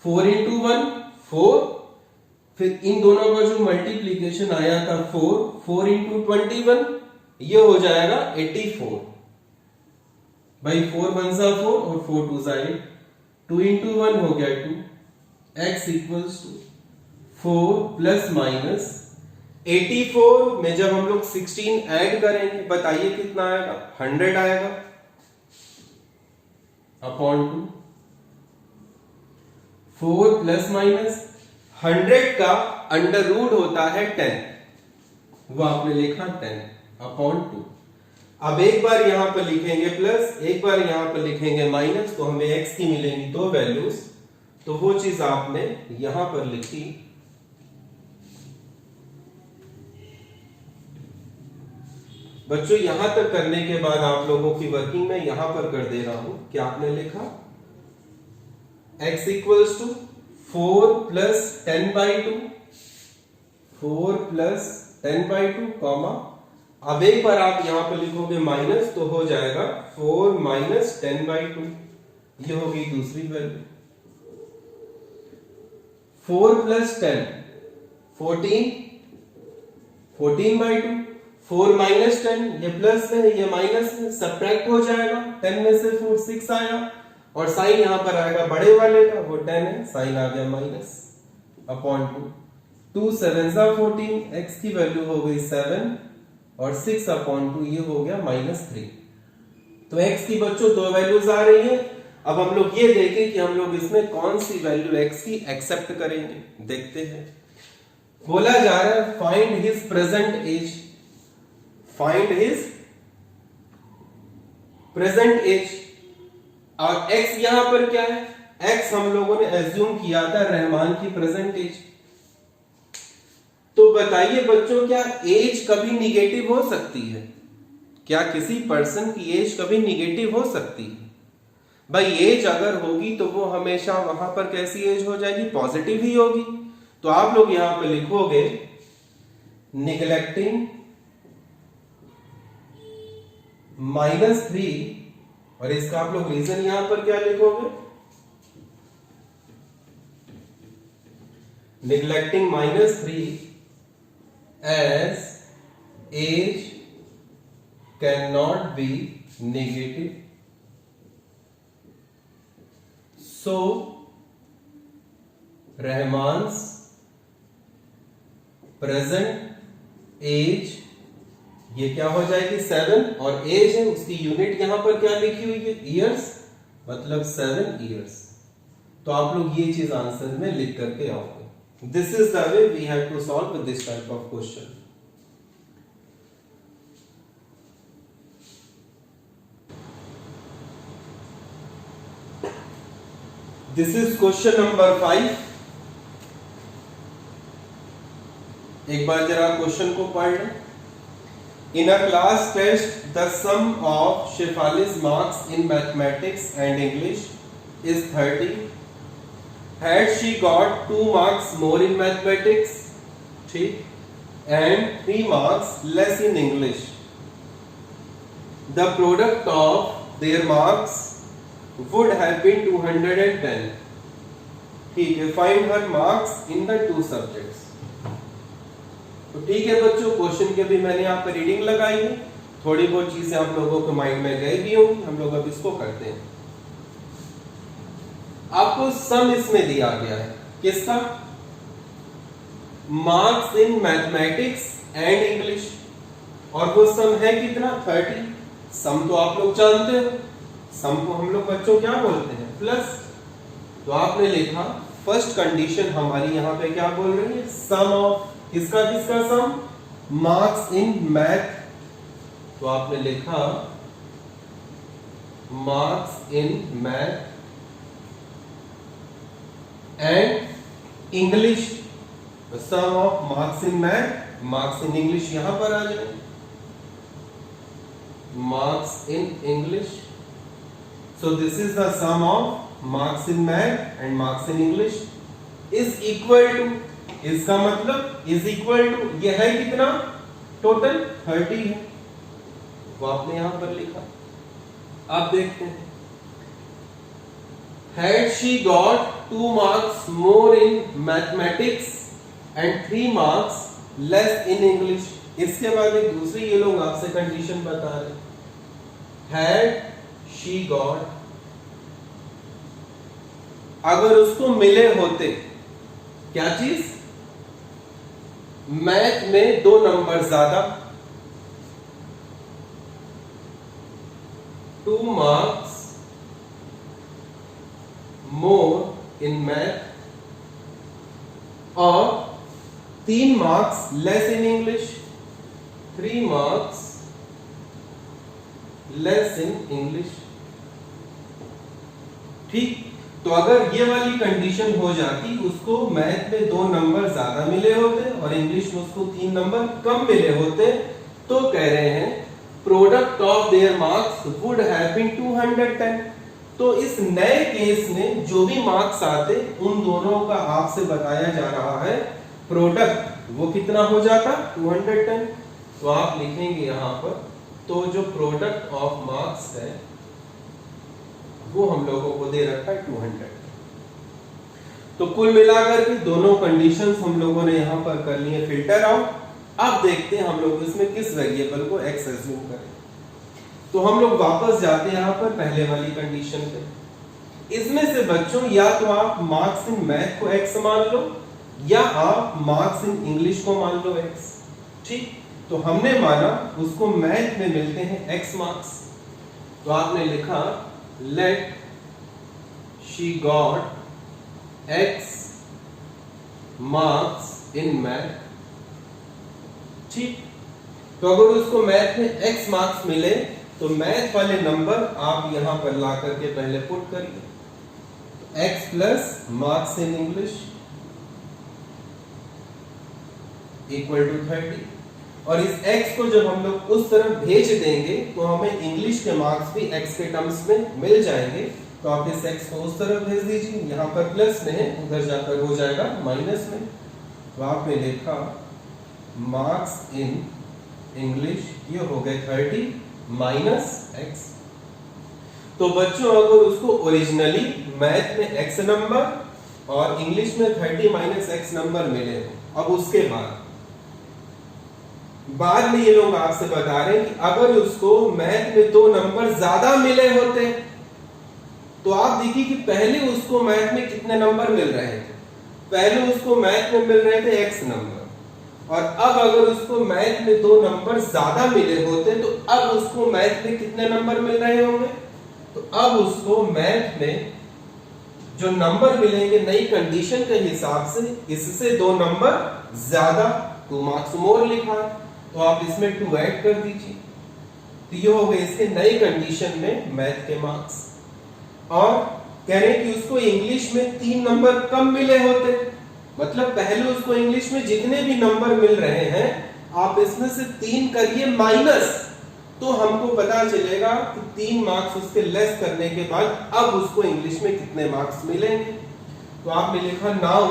4 इंटू 1 4, फिर इन दोनों का जो मल्टीप्लीकेशन आया था 4 इंटू 21, ये हो जाएगा 84 भाई, 4 1 जा 4 और 4 2 जा 8, 2 इंटू 1 हो गया 2। x equals to 4 plus minus 84 में जब हम लोग 16 ऐड करेंगे बताइए कितना आएगा, 100 आएगा, अपॉन 2। 4 प्लस माइनस 100 का अंडर रूट होता है 10, वो आपने लिखा 10 अपॉन 2। अब एक बार यहां पर लिखेंगे प्लस, एक बार यहां पर लिखेंगे माइनस, तो हमें x की मिलेंगी 2 वैल्यूज, तो वो चीज आपने यहां पर लिखी। बच्चों यहां तक करने के बाद आप लोगों की वर्किंग में यहां पर कर दे रहा हूं कि आपने लिखा x equals to 4 plus 10/2, 4 plus 10/2 comma, अब एक बार आप यहां पे लिखोगे माइनस तो हो जाएगा 4 माइनस 10/2, ये होगी दूसरी वैल्यू। 4 प्लस 10 14, 14/2, 4 माइनस 10, ये प्लस है ये माइनस है, सब्ट्रैक्ट हो जाएगा, 10 में से 4 6 आया, और साइन यहां पर आएगा बड़े वाले का, वो 10 है, साइन आ गया माइनस अपॉन 2, 2 7 14, x की वैल्यू हो गई 7 और 6 अपॉन 2 ये हो गया -3। तो x की बच्चों दो वैल्यूज आ रही है। अब हम लोग ये देखें कि हम लोग इसमें कौन सी वैल्यू x की एक्सेप्ट करेंगे, देखते हैं। बोला जा रहा है find his present age, find his present age, और x यहां पर क्या है, x हम लोगों ने एज्यूम किया था रहमान की प्रेजेंट एज। तो बताइए बच्चों, क्या एज कभी निगेटिव हो सकती है? क्या किसी पर्सन की एज कभी निगेटिव हो सकती है? भाई एज अगर होगी तो वो हमेशा वहां पर कैसी एज हो जाएगी, पॉजिटिव ही होगी। तो आप लोग यहां पे लिखोगे निगलेक्टिंग -3, और इसका आप लोग रीजन यहां पर क्या लिखोगे, neglecting -3 as age cannot be negative, so Rahman's present age ये क्या हो जाएगी 7, और एज है उसकी यूनिट यहां पर क्या लिखी हुई है, ईयर्स, मतलब 7 ईयर्स। तो आप लोग ये चीज आंसर में लिख करके आओगे। This is the way we have to solve this type of question. This is question number 5. एक बार जरा क्वेश्चन को पढ़ लें। In a class test, the sum of Shefali's marks in mathematics and English is 30. Had she got 2 marks more in mathematics, ठीक, and 3 marks less in English, the product of their marks would have been 210. ठीक है, find her marks in the 2 subjects. तो ठीक है बच्चों, question के भी मैंने यहाँ पर रीडिंग लगाई है, थोड़ी बहुत चीजें आप लोगों के माइंड में गई भी होंगी। हम लोग अब इसको करते हैं। आपको सम इसमें दिया गया है, किसका, marks in mathematics and English, और वो सम है कितना 30। सम तो आप लोग जानते हो, सम को हम लोग बच्चों क्या बोलते हैं, प्लस। तो आपने लिखा फर्स्ट कंडीशन हमारी यहां पे क्या बोल रही है, सम ऑफ किसका किसका सम, मार्क्स इन मैथ। तो आपने लिखा marks in math and English, sum of marks in math, marks in English यहां पर आ जाए, marks in English. So this is the sum of marks in math and marks in English is equal to, इसका मतलब is equal to, यह है कितना, total 30 है, वो आपने यहां पर लिखा। आप देखते हैं, had she got 2 marks more in mathematics and 3 marks less in English, इसके बाद एक दूसरी ये लोग आपसे कंडीशन बता रहे, had she got, अगर उसको मिले होते क्या चीज, मैथ में 2 नंबर ज्यादा, 2 marks more in math, और 3 marks less in English, 3 marks less in English। ठीक, तो अगर ये वाली कंडीशन हो जाती, उसको मैथ में 2 नंबर ज्यादा मिले होते और इंग्लिश में उसको 3 नंबर कम मिले होते, तो कह रहे हैं product of their marks would have been 210। तो इस नए केस में जो भी मार्क्स आते उन दोनों का आपसे बताया जा रहा है प्रोडक्ट वो कितना हो जाता 210। तो आप लिखेंगे यहां पर, तो जो प्रोडक्ट ऑफ मार्क्स है वो हम लोगों को दे रखा है 200। तो कुल मिलाकर के दोनों कंडीशंस हम लोगों ने यहां पर कर लिए फिल्टर आउट। अब देखते हैं हम लोग इसमें किस वेरिएबल को x अज्यूम करें। तो हम लोग वापस जाते हैं यहां पर पहले वाली कंडीशन पे। इसमें से बच्चों या तो आप मार्क्स इन मैथ को x मान लो या आप मार्क्स इन इंग्लिश को मान लो x। ठीक, तो हमने माना उसको मैथ में मिलते हैं x मार्क्स। तो आपने लिखा let she got x marks in math. ठीक, तो अगर उसको मैथ में x मार्क्स मिले तो मैथ वाले नंबर आप यहां पर ला करके पहले पुट करिए, तो x plus marks in English equal to 30। और इस x को जब हम लोग उस तरफ भेज देंगे तो हमें इंग्लिश के मार्क्स भी x के टर्म्स में मिल जाएंगे। तो आप इस x को उस तरफ भेज दीजिए, यहाँ पर प्लस में है, उधर जाकर हो जाएगा माइनस में। तो आपने लिखा मार्क्स इन इंग्लिश, ये हो गए 30 माइनस x। तो बच्चों अगर उसको ओरिजिनली मैथ में x नंबर और इंग्लिश में 30 माइनस x नंबर मिले हो, अब उसके बाद में ये लोग आपसे बता रहे हैं कि अगर उसको मैथ में 2 नंबर ज्यादा मिले होते, तो आप देखिए कि पहले उसको मैथ में कितने नंबर मिल रहे थे। पहले उसको मैथ में मिल रहे थे x नंबर, और अब अगर उसको मैथ में 2 नंबर ज्यादा मिले होते तो अब उसको मैथ में कितने नंबर मिल रहे होंगे। तो अब उसको मैथ में जो नंबर मिलेंगे नई कंडीशन के हिसाब से, इससे 2 नंबर ज्यादा, 2 मार्क्स मोर लिखा है, तो आप इसमें 2 ऐड कर दीजिए। तो ये हो गए इसके नई कंडीशन में मैथ के मार्क्स। और कह रहे हैं कि उसको इंग्लिश में 3 नंबर कम मिले होते, मतलब पहले उसको इंग्लिश में जितने भी नंबर मिल रहे हैं आप इसमें से 3 करिए माइनस, तो हमको पता चलेगा कि 3 मार्क्स उसके लेस करने के बाद अब उसको इंग्लिश में कितने मार्क्स मिलेंगे। तो आपने लिखा नाउ,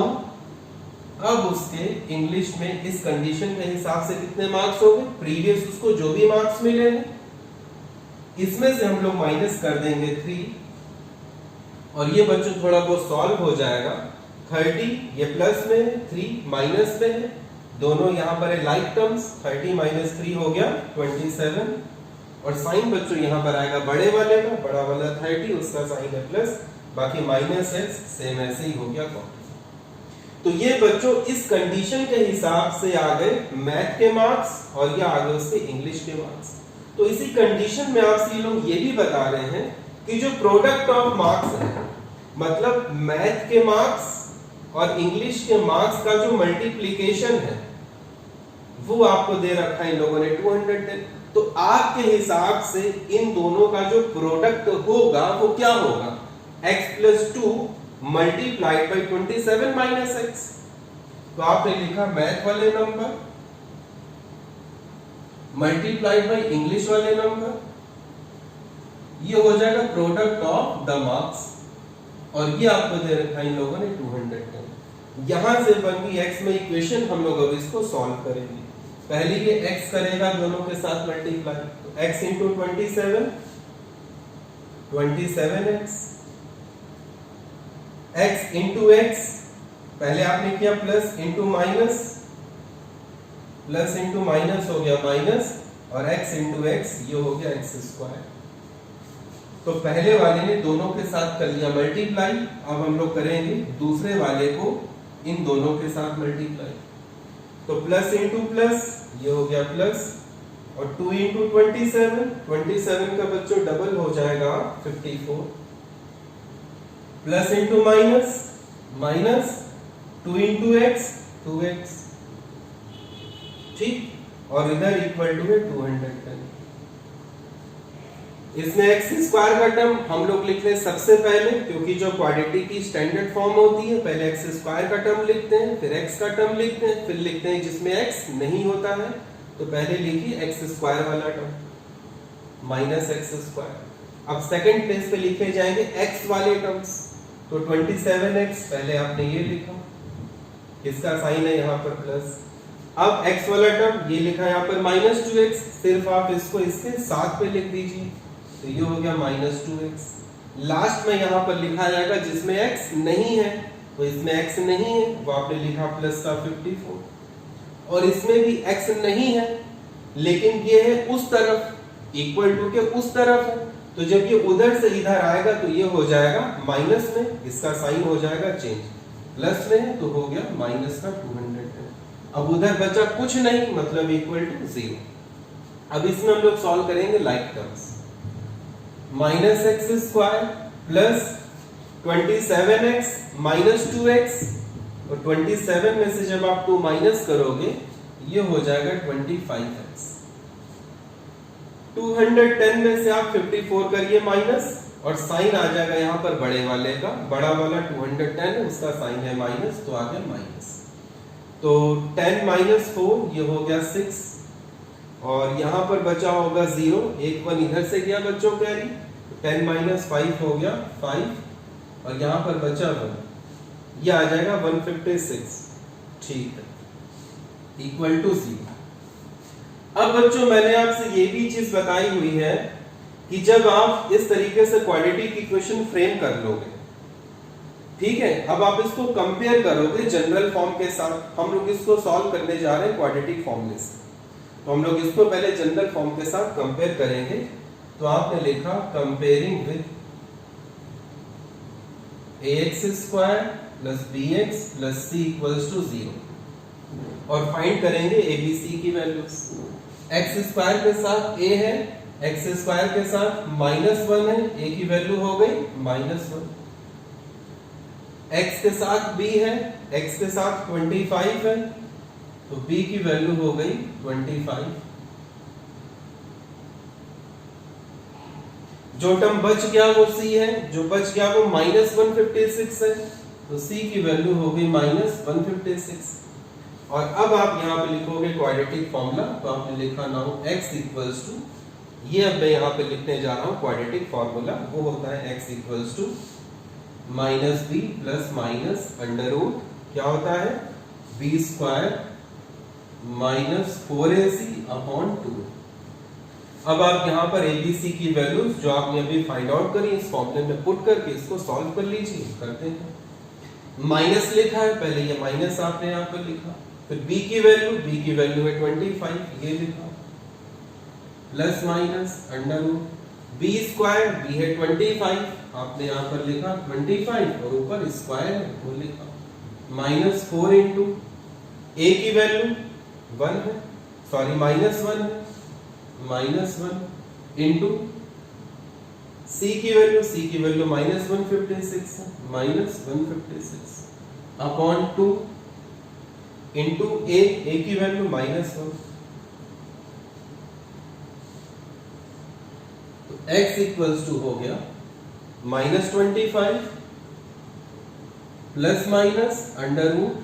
अब उसके इंग्लिश में इस कंडीशन के हिसाब से कितने मार्क्स हो गए, प्रीवियस उसको जो भी मार्क्स मिले हैं इसमें से हम लोग माइनस कर देंगे 3। और ये बच्चों थोड़ा बहुत सॉल्व हो जाएगा। 30 ये प्लस में है, 3 माइनस में है, दोनों यहां पर है लाइक टर्म्स, 30 माइनस 3 हो गया 27। और साइन बच्चों यहां पर आएगा बड़े वाले का, बड़ा वाला 30 उसका साइन है प्लस, बाकी माइनस है सेम ऐसे ही हो गया। तो ये बच्चों इस कंडीशन के हिसाब से आ गए मैथ के मार्क्स और ये आ गए उसके इंग्लिश के मार्क्स। तो इसी कंडीशन में आपसे ये लोग ये भी बता रहे हैं कि जो प्रोडक्ट ऑफ मार्क्स है, मतलब मैथ के मार्क्स और इंग्लिश के मार्क्स का जो मल्टीप्लिकेशन है वो आपको दे रखा है इन लोगों ने 210। तो आपके हिसाब से इन दोनों का जो प्रोडक्ट होगा वो क्या होगा, x plus 2 multiplied by 27 minus x। तो आपने लिखा मैथ वाले नंबर मल्टीप्लाइड बाई इंग्लिश वाले नंबर, ये हो जाएगा प्रोडक्ट ऑफ द मार्क्स, और ये आपको दे रखा है इन लोगों ने 210। यहां से बन गई x में इक्वेशन, हम लोग अब इसको सॉल्व करेंगे। पहले ये x करेगा दोनों के साथ मल्टीप्लाई, तो x into 27 27x, x into x, पहले आपने किया plus into minus, plus into minus हो गया माइनस, और x इंटू x ये हो गया x स्क्वायर। तो पहले वाले ने दोनों के साथ कर लिया मल्टीप्लाई, अब हम लोग करेंगे दूसरे वाले को इन दोनों के साथ मल्टीप्लाई। तो प्लस इंटू प्लस ये हो गया प्लस, और 2 इंटू 27 का बच्चों डबल हो जाएगा 54, plus into minus minus, 2 into x 2x, ठीक, और इधर इक्वल टू है 210। इसमें एक्स स्क्वायर का टर्म हम लोग लिख रहे हैं सबसे पहले, क्योंकि जो क्वाड्रेटिक की स्टैंडर्ड फॉर्म होती है पहले एक्स स्क्वायर का टर्म लिखते हैं, फिर एक्स का टर्म लिखते हैं, फिर लिखते हैं जिसमें एक्स नहीं होता है, तो पहले लिखिए एक्स स्क्वायर वाला टर्म माइनस एक्स स्क्वायर। अब सेकंड प्लेस पे लिखे जाएंगे एक्स वाले टर्म्स, तो 27x पहले आपने ये लिखा, इसका साइन है यहाँ पर प्लस, अब x वाला टर्म ये लिखा है यहाँ पर -2x, सिर्फ आप इसको इसके साथ पे लिख दीजिए, तो ये हो गया -2x। लास्ट में यहाँ पर लिखा जाएगा जिसमें x नहीं है, तो इसमें x नहीं है वो आपने लिखा प्लस का 54, और इसमें भी x नहीं है लेकिन ये है उस तरफ, इक्वल टू के उस तरफ है, तो जब ये उधर से इधर आएगा तो ये हो जाएगा माइनस में, इसका साइन हो जाएगा चेंज, प्लस में है तो हो गया माइनस का 210। अब उधर बचा कुछ नहीं, मतलब इक्वल टू 0। अब इसमें हम लोग सॉल्व करेंगे like terms, -x² plus 27x -2x, और 27 में से जब आप 2 माइनस करोगे ये हो जाएगा 25x। 210 में से आप 54 करिए माइनस, और साइन आ जाएगा यहाँ पर बड़े वाले का, बड़ा वाला 210 है उसका साइन है माइनस, तो आ गया माइनस। तो 10 - 4 ये हो गया 6, और यहाँ पर बचा होगा 0, एक 1 इधर से गया बच्चों कैरी, 10 - 5 हो गया 5, और यहाँ पर बचा 1, ये आ जाएगा 156, ठीक है, इक्वल टू 0। अब बच्चों मैंने आपसे ये भी चीज बताई हुई है कि जब आप इस तरीके से क्वाड्रेटिक इक्वेशन फ्रेम कर लोगे, ठीक है, अब आप इसको कंपेयर करोगे जनरल फॉर्म के साथ। हम लोग इसको सॉल्व करने जा रहे हैं क्वाड्रेटिक फॉर्मूले से, तो हम लोग इसको पहले जनरल फॉर्म के साथ कंपेयर करेंगे। तो आपने लिखा comparing with ax² plus bx plus c equals to 0, और फाइंड करेंगे abc की वैल्यूज। x² के साथ a है, x² के साथ -1 है, a की वैल्यू हो गई -1, x के साथ b है, x के साथ 25 है, तो b की वैल्यू हो गई 25। जो टर्म बच गया वो c है, जो बच गया वो -156 है, तो c की वैल्यू हो गई -156। और अब आप यहाँ पे लिखोगे क्वाड्रेटिक फॉर्मूला, तो आपने लिखा नाउ x इक्वल्स टू, ये अब मैं यहाँ पे लिखने जा रहा हूँ क्वाड्रेटिक फॉर्मूला, वो होता है x equals to -b plus minus under root, क्या होता है b² -4ac अपॉन 2। अब आप यहाँ पर abc की वैल्यूज जो आपने अभी फाइंड आउट करी इस फॉर्मूले में पुट करके इसको सॉल्व कर लीजिए। करते हैं, माइनस लिखा है, पहले ये माइनस आपने यहाँ पर लिखा, फिर b की वैल्यू है 25, ये लिखा, plus minus under root b² b है 25, आपने यहाँ पर लिखा 25 और ऊपर स्क्वायर है वो लिखा, -4 इंटू a की वैल्यू 1 है, सॉरी -1 है, -1 इंटू c की वैल्यू -156 है, -156 अपॉन 2 इंटू a की वैल्यू -1, तो x इक्वल्स टू हो गया -25 प्लस माइनस अंडर रूट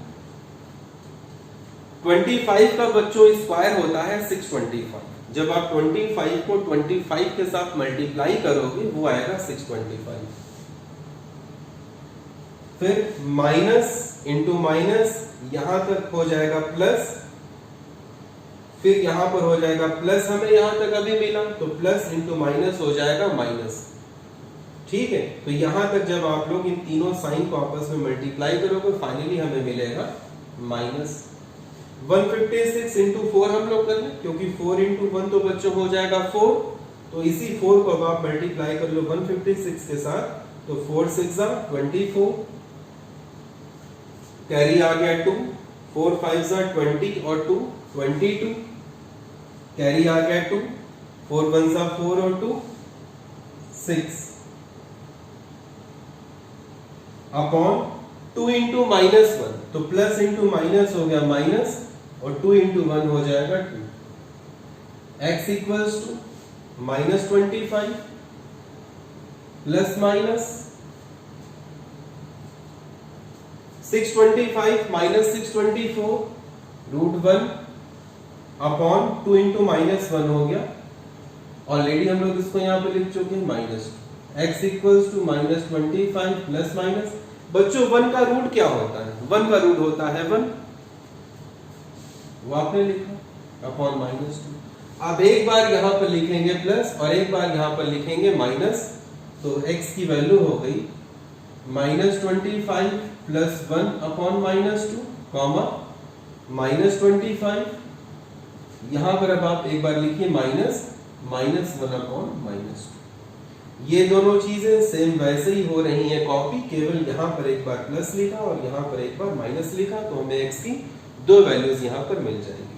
25 का बच्चों स्क्वायर होता है 625। जब आप 25 को 25 के साथ मल्टीप्लाई करोगे वो आएगा 625। फिर माइनस इंटू माइनस यहां तक हो जाएगा प्लस, फिर यहां पर हो जाएगा प्लस, हमें यहां तक अभी मिला तो प्लस इंटू माइनस हो जाएगा माइनस, ठीक है। तो यहां तक जब आप लोग इन तीनों साइन को आपस में मल्टीप्लाई करोगे फाइनली हमें मिलेगा माइनस 156 इंटू 4 हम लोग कर लें, क्योंकि 4 इंटू 1 तो बच्चों हो जाएगा 4, तो इसी 4 को अब आप मल्टीप्लाई कर लो 156 के साथ, तो 4 6 24, कैरी आ गया 2, 4 5 20 और 2 22, कैरी आ गया 2, 4 1 4 और 2 6 अपॉन 2 इंटू -1, तो प्लस इंटू माइनस हो गया माइनस, और 2 इंटू 1 हो जाएगा 2। x equals to -25 plus minus 625 minus 624 √1 upon 2 into -1 हो गया। ऑलरेडी हम लोग इसको यहाँ पे लिख चुके हैं -2। x equals to -25 plus minus, बच्चों 1 का रूट क्या होता है? 1 का रूट होता है 1, वो आपने लिखा अपॉन -2। अब एक बार यहां पर लिखेंगे प्लस और एक बार यहां पर लिखेंगे माइनस, तो x की वैल्यू हो गई -25 प्लस 1 अपॉन -2 कॉमा -25। यहां पर अब आप एक बार लिखिए -1 अपॉन -2। ये दोनों चीजें सेम वैसे ही हो रही हैं कॉपी, केवल यहां पर एक बार प्लस लिखा और यहां पर एक बार माइनस लिखा, तो हमें x की दो वैल्यूज यहां पर मिल जाएगी।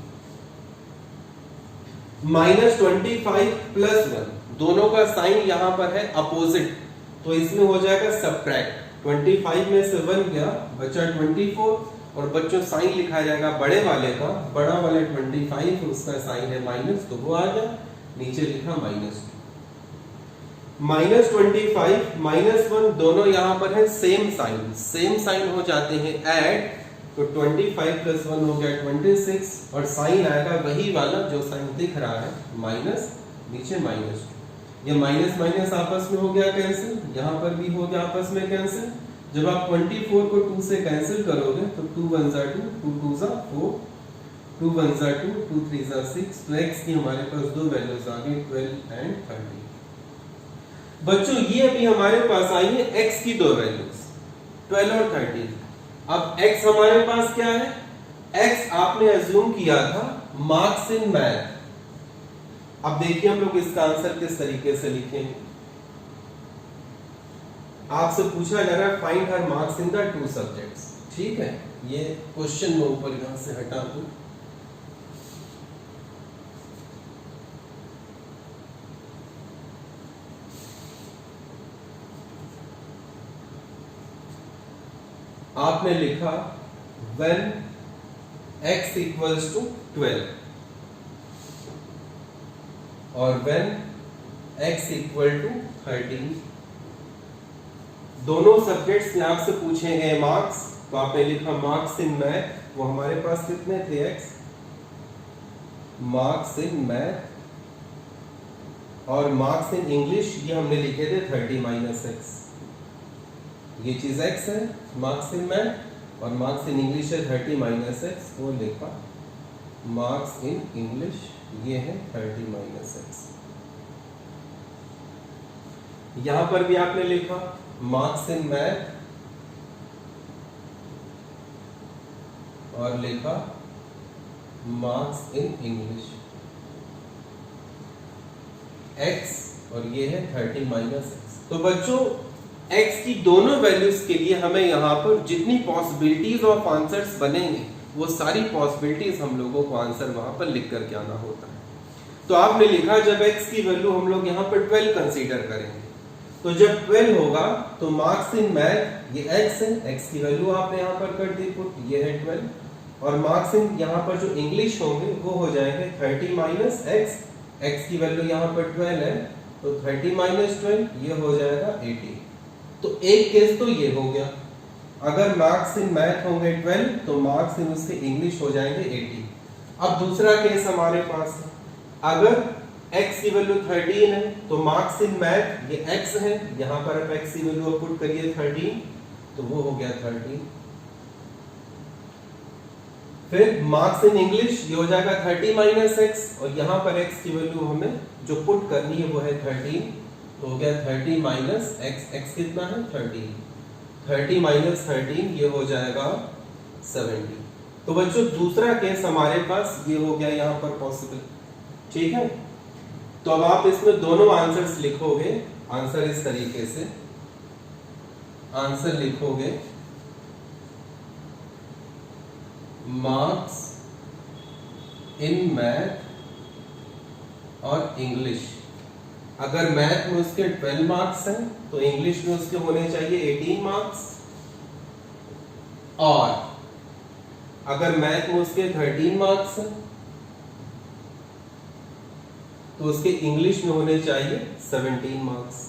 -25 प्लस 1 दोनों का साइन यहां पर है अपोजिट, तो इसमें हो जाएगा सबट्रैक्ट। 25 में से 1 गया, बचा 24, और बच्चों साइन लिखा जाएगा बड़े वाले का, बड़ा वाले 25 उसका साइन है माइनस, तो वो आ गया, नीचे लिखा -2। -25 -1 दोनों यहां पर है सेम साइन हो जाते हैं ऐड, तो 25 प्लस 1 हो गया 26, और साइन आएगा वही वाला जो साइन दिख रहा है माइनस, नीचे -2। ये माइनस माइनस आपस में हो गया कैंसिल, यहां पर भी हो गया आपस में कैंसिल। जब आप 24 को 2 से कैंसिल करोगे तो 2 1 जा 2, 2 2 जा 4, 2 1 जा 2, 2 3 जा 6, तो x की हमारे पास दो वैल्यूज आ गई 12 एंड 13। बच्चों ये अभी हमारे पास आई है x की दो वैल्यूज 12 और 13। अब x हमारे पास क्या है, x आपने अज्यूम किया था मार्क्स इन मैथ। अब देखिए हम लोग इसका आंसर किस तरीके से लिखेंगे। आपसे पूछा जा रहा है find her marks in the 2 subjects, ठीक है। ये क्वेश्चन मैं ऊपर यहां से हटा दूं। आपने लिखा when x equals to 12 और when x equal to 13, दोनों सब्जेक्ट्स में आपसे पूछे गए मार्क्स, तो आपने लिखा मार्क्स इन मैथ, वो हमारे पास कितने थे x, मार्क्स इन मैथ, और मार्क्स इन इंग्लिश ये हमने लिखे थे 30 - x। ये चीज x है मार्क्स इन मैथ, और मार्क्स इन इंग्लिश है 30 - x, वो लिखा मार्क्स इन इंग्लिश ये है 30 - x। यहां पर भी आपने लिखा मार्क्स इन मैथ और लिखा मार्क्स इन इंग्लिश x, और ये है 30 - x। तो बच्चों x की दोनों वैल्यूज के लिए हमें यहाँ पर जितनी पॉसिबिलिटीज ऑफ आंसर्स बनेंगे वो सारी पॉसिबिलिटीज हम लोगों को आंसर वहां पर लिख करके आना होता है। तो आपने लिखा जब x की वैल्यू हम लोग यहाँ पर 12 कंसीडर करेंगे, तो जब 12 होगा तो मार्क्स इन मैथ ये x है, x की वैल्यू आपने यहाँ पर कर दी पुट, ये है 12, और मार्क्स इन यहाँ पर जो इंग्लिश होंगे वो हो जाएंगे 30 - x, x की वैल्यू यहाँ पर 12 है, तो 30 - 12 ये हो जाएगा 80। तो एक केस तो ये हो गया, अगर मार्क्स इन मैथ होंगे 12 तो मार्क्स इन उसके इंग्लिश हो जाएंगे 80। अब दूसरा केस हमारे पास है, अगर x की वैल्यू 13 है तो मार्क्स इन मैथ ये x है, यहां पर आप x की वैल्यू पुट करिए 13, तो वो हो गया 13। फिर मार्क्स इन इंग्लिश ये हो जाएगा 30 - x, और यहां पर x की वैल्यू हमें जो पुट करनी है वो है 13, तो हो गया 30 - x, x कितना है 13, 30 - 13 ये हो जाएगा 70। तो बच्चों दूसरा केस हमारे पास ये हो गया यहाँ पर पॉसिबल, ठीक है। तो अब आप इसमें दोनों आंसर्स लिखोगे, आंसर इस तरीके से आंसर लिखोगे मार्क्स इन मैथ और इंग्लिश। अगर मैथ में उसके 12 मार्क्स हैं तो इंग्लिश में उसके होने चाहिए 18 मार्क्स, और अगर मैथ में उसके 13 मार्क्स हैं तो उसके इंग्लिश में होने चाहिए 17 मार्क्स।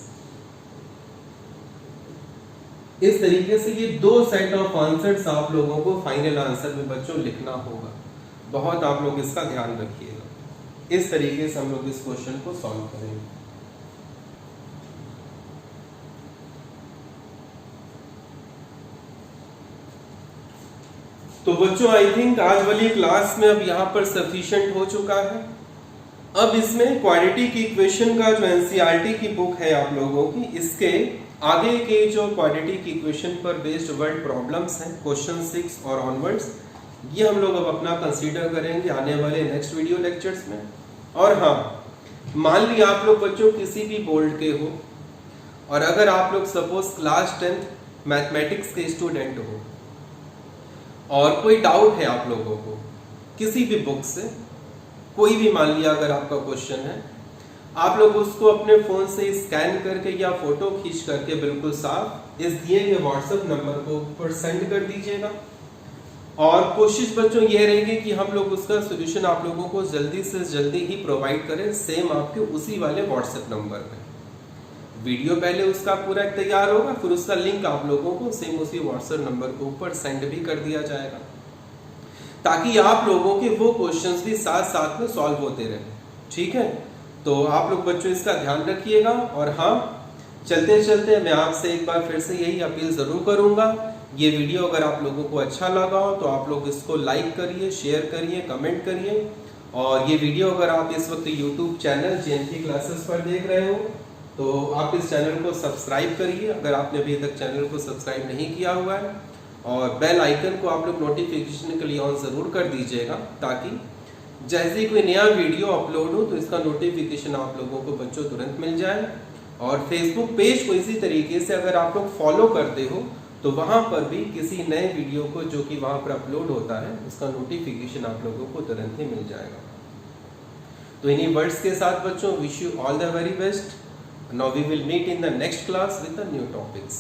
इस तरीके से ये दो सेट ऑफ आंसर्स आप लोगों को फाइनल आंसर में बच्चों लिखना होगा। बहुत आप लोग इसका ध्यान रखिएगा। इस तरीके से हम लोग इस क्वेश्चन को सॉल्व करेंगे। तो बच्चों आई थिंक आज वाली क्लास में अब यहाँ पर सफिशिएंट हो चुका है। अब इसमें क्वाड्रेटिक इक्वेशन का जो एनसीईआरटी की बुक है आप लोगों की, इसके आगे के जो क्वाड्रेटिक इक्वेशन पर बेस्ड वर्ड प्रॉब्लम्स हैं, क्वेश्चन 6 और ऑनवर्ड्स, ये हम लोग अब अपना कंसीडर करेंगे आने वाले नेक्स्ट वीडियो लेक्चर्स में। और हाँ, मान लिया आप लोग बच्चों किसी भी बोर्ड के हो और अगर आप लोग सपोज क्लास 10th मैथमेटिक्स के स्टूडेंट हो और कोई डाउट है आप लोगों को किसी भी बुक से, कोई भी मान लिया अगर आपका क्वेश्चन है, आप लोग उसको अपने फोन से स्कैन करके या फोटो खींच करके बिल्कुल साफ इस दिए गए व्हाट्सएप नंबर को ऊपर सेंड कर दीजिएगा। और कोशिश बच्चों ये रहेगी कि हम लोग उसका सोल्यूशन आप लोगों को जल्दी से जल्दी ही प्रोवाइड करें, सेम आपके उसी वाले व्हाट्सएप नंबर पे। वीडियो पहले उसका पूरा तैयार होगा, फिर उसका लिंक आप लोगों को सेम उसी व्हाट्सएप नंबर के ऊपर सेंड भी कर दिया जाएगा, ताकि आप लोगों के वो क्वेश्चंस भी साथ साथ में सॉल्व होते रहे। ठीक है, तो आप लोग बच्चों इसका ध्यान रखिएगा। और हाँ, चलते चलते मैं आपसे एक बार फिर से यही अपील जरूर करूंगा, ये वीडियो अगर आप लोगों को अच्छा लगा हो तो आप लोग इसको लाइक करिए, शेयर करिए, कमेंट करिए। और ये वीडियो अगर आप इस वक्त यूट्यूब चैनल जेएनपी क्लासेस पर देख रहे हो तो आप इस चैनल को सब्सक्राइब करिए अगर आपने अभी तक चैनल को सब्सक्राइब नहीं किया हुआ है, और बेल आइकन को आप लोग नोटिफिकेशन के लिए ऑन ज़रूर कर दीजिएगा, ताकि जैसे ही कोई नया वीडियो अपलोड हो तो इसका नोटिफिकेशन आप लोगों को बच्चों तुरंत मिल जाए। और फेसबुक पेज को इसी तरीके से अगर आप लोग फॉलो करते हो तो वहाँ पर भी किसी नए वीडियो को जो कि वहाँ पर अपलोड होता है उसका नोटिफिकेशन आप लोगों को तुरंत ही मिल जाएगा। तो इन्हीं वर्ड्स के साथ बच्चों, wish you all the very best. Now we will meet in the next class with the new topics.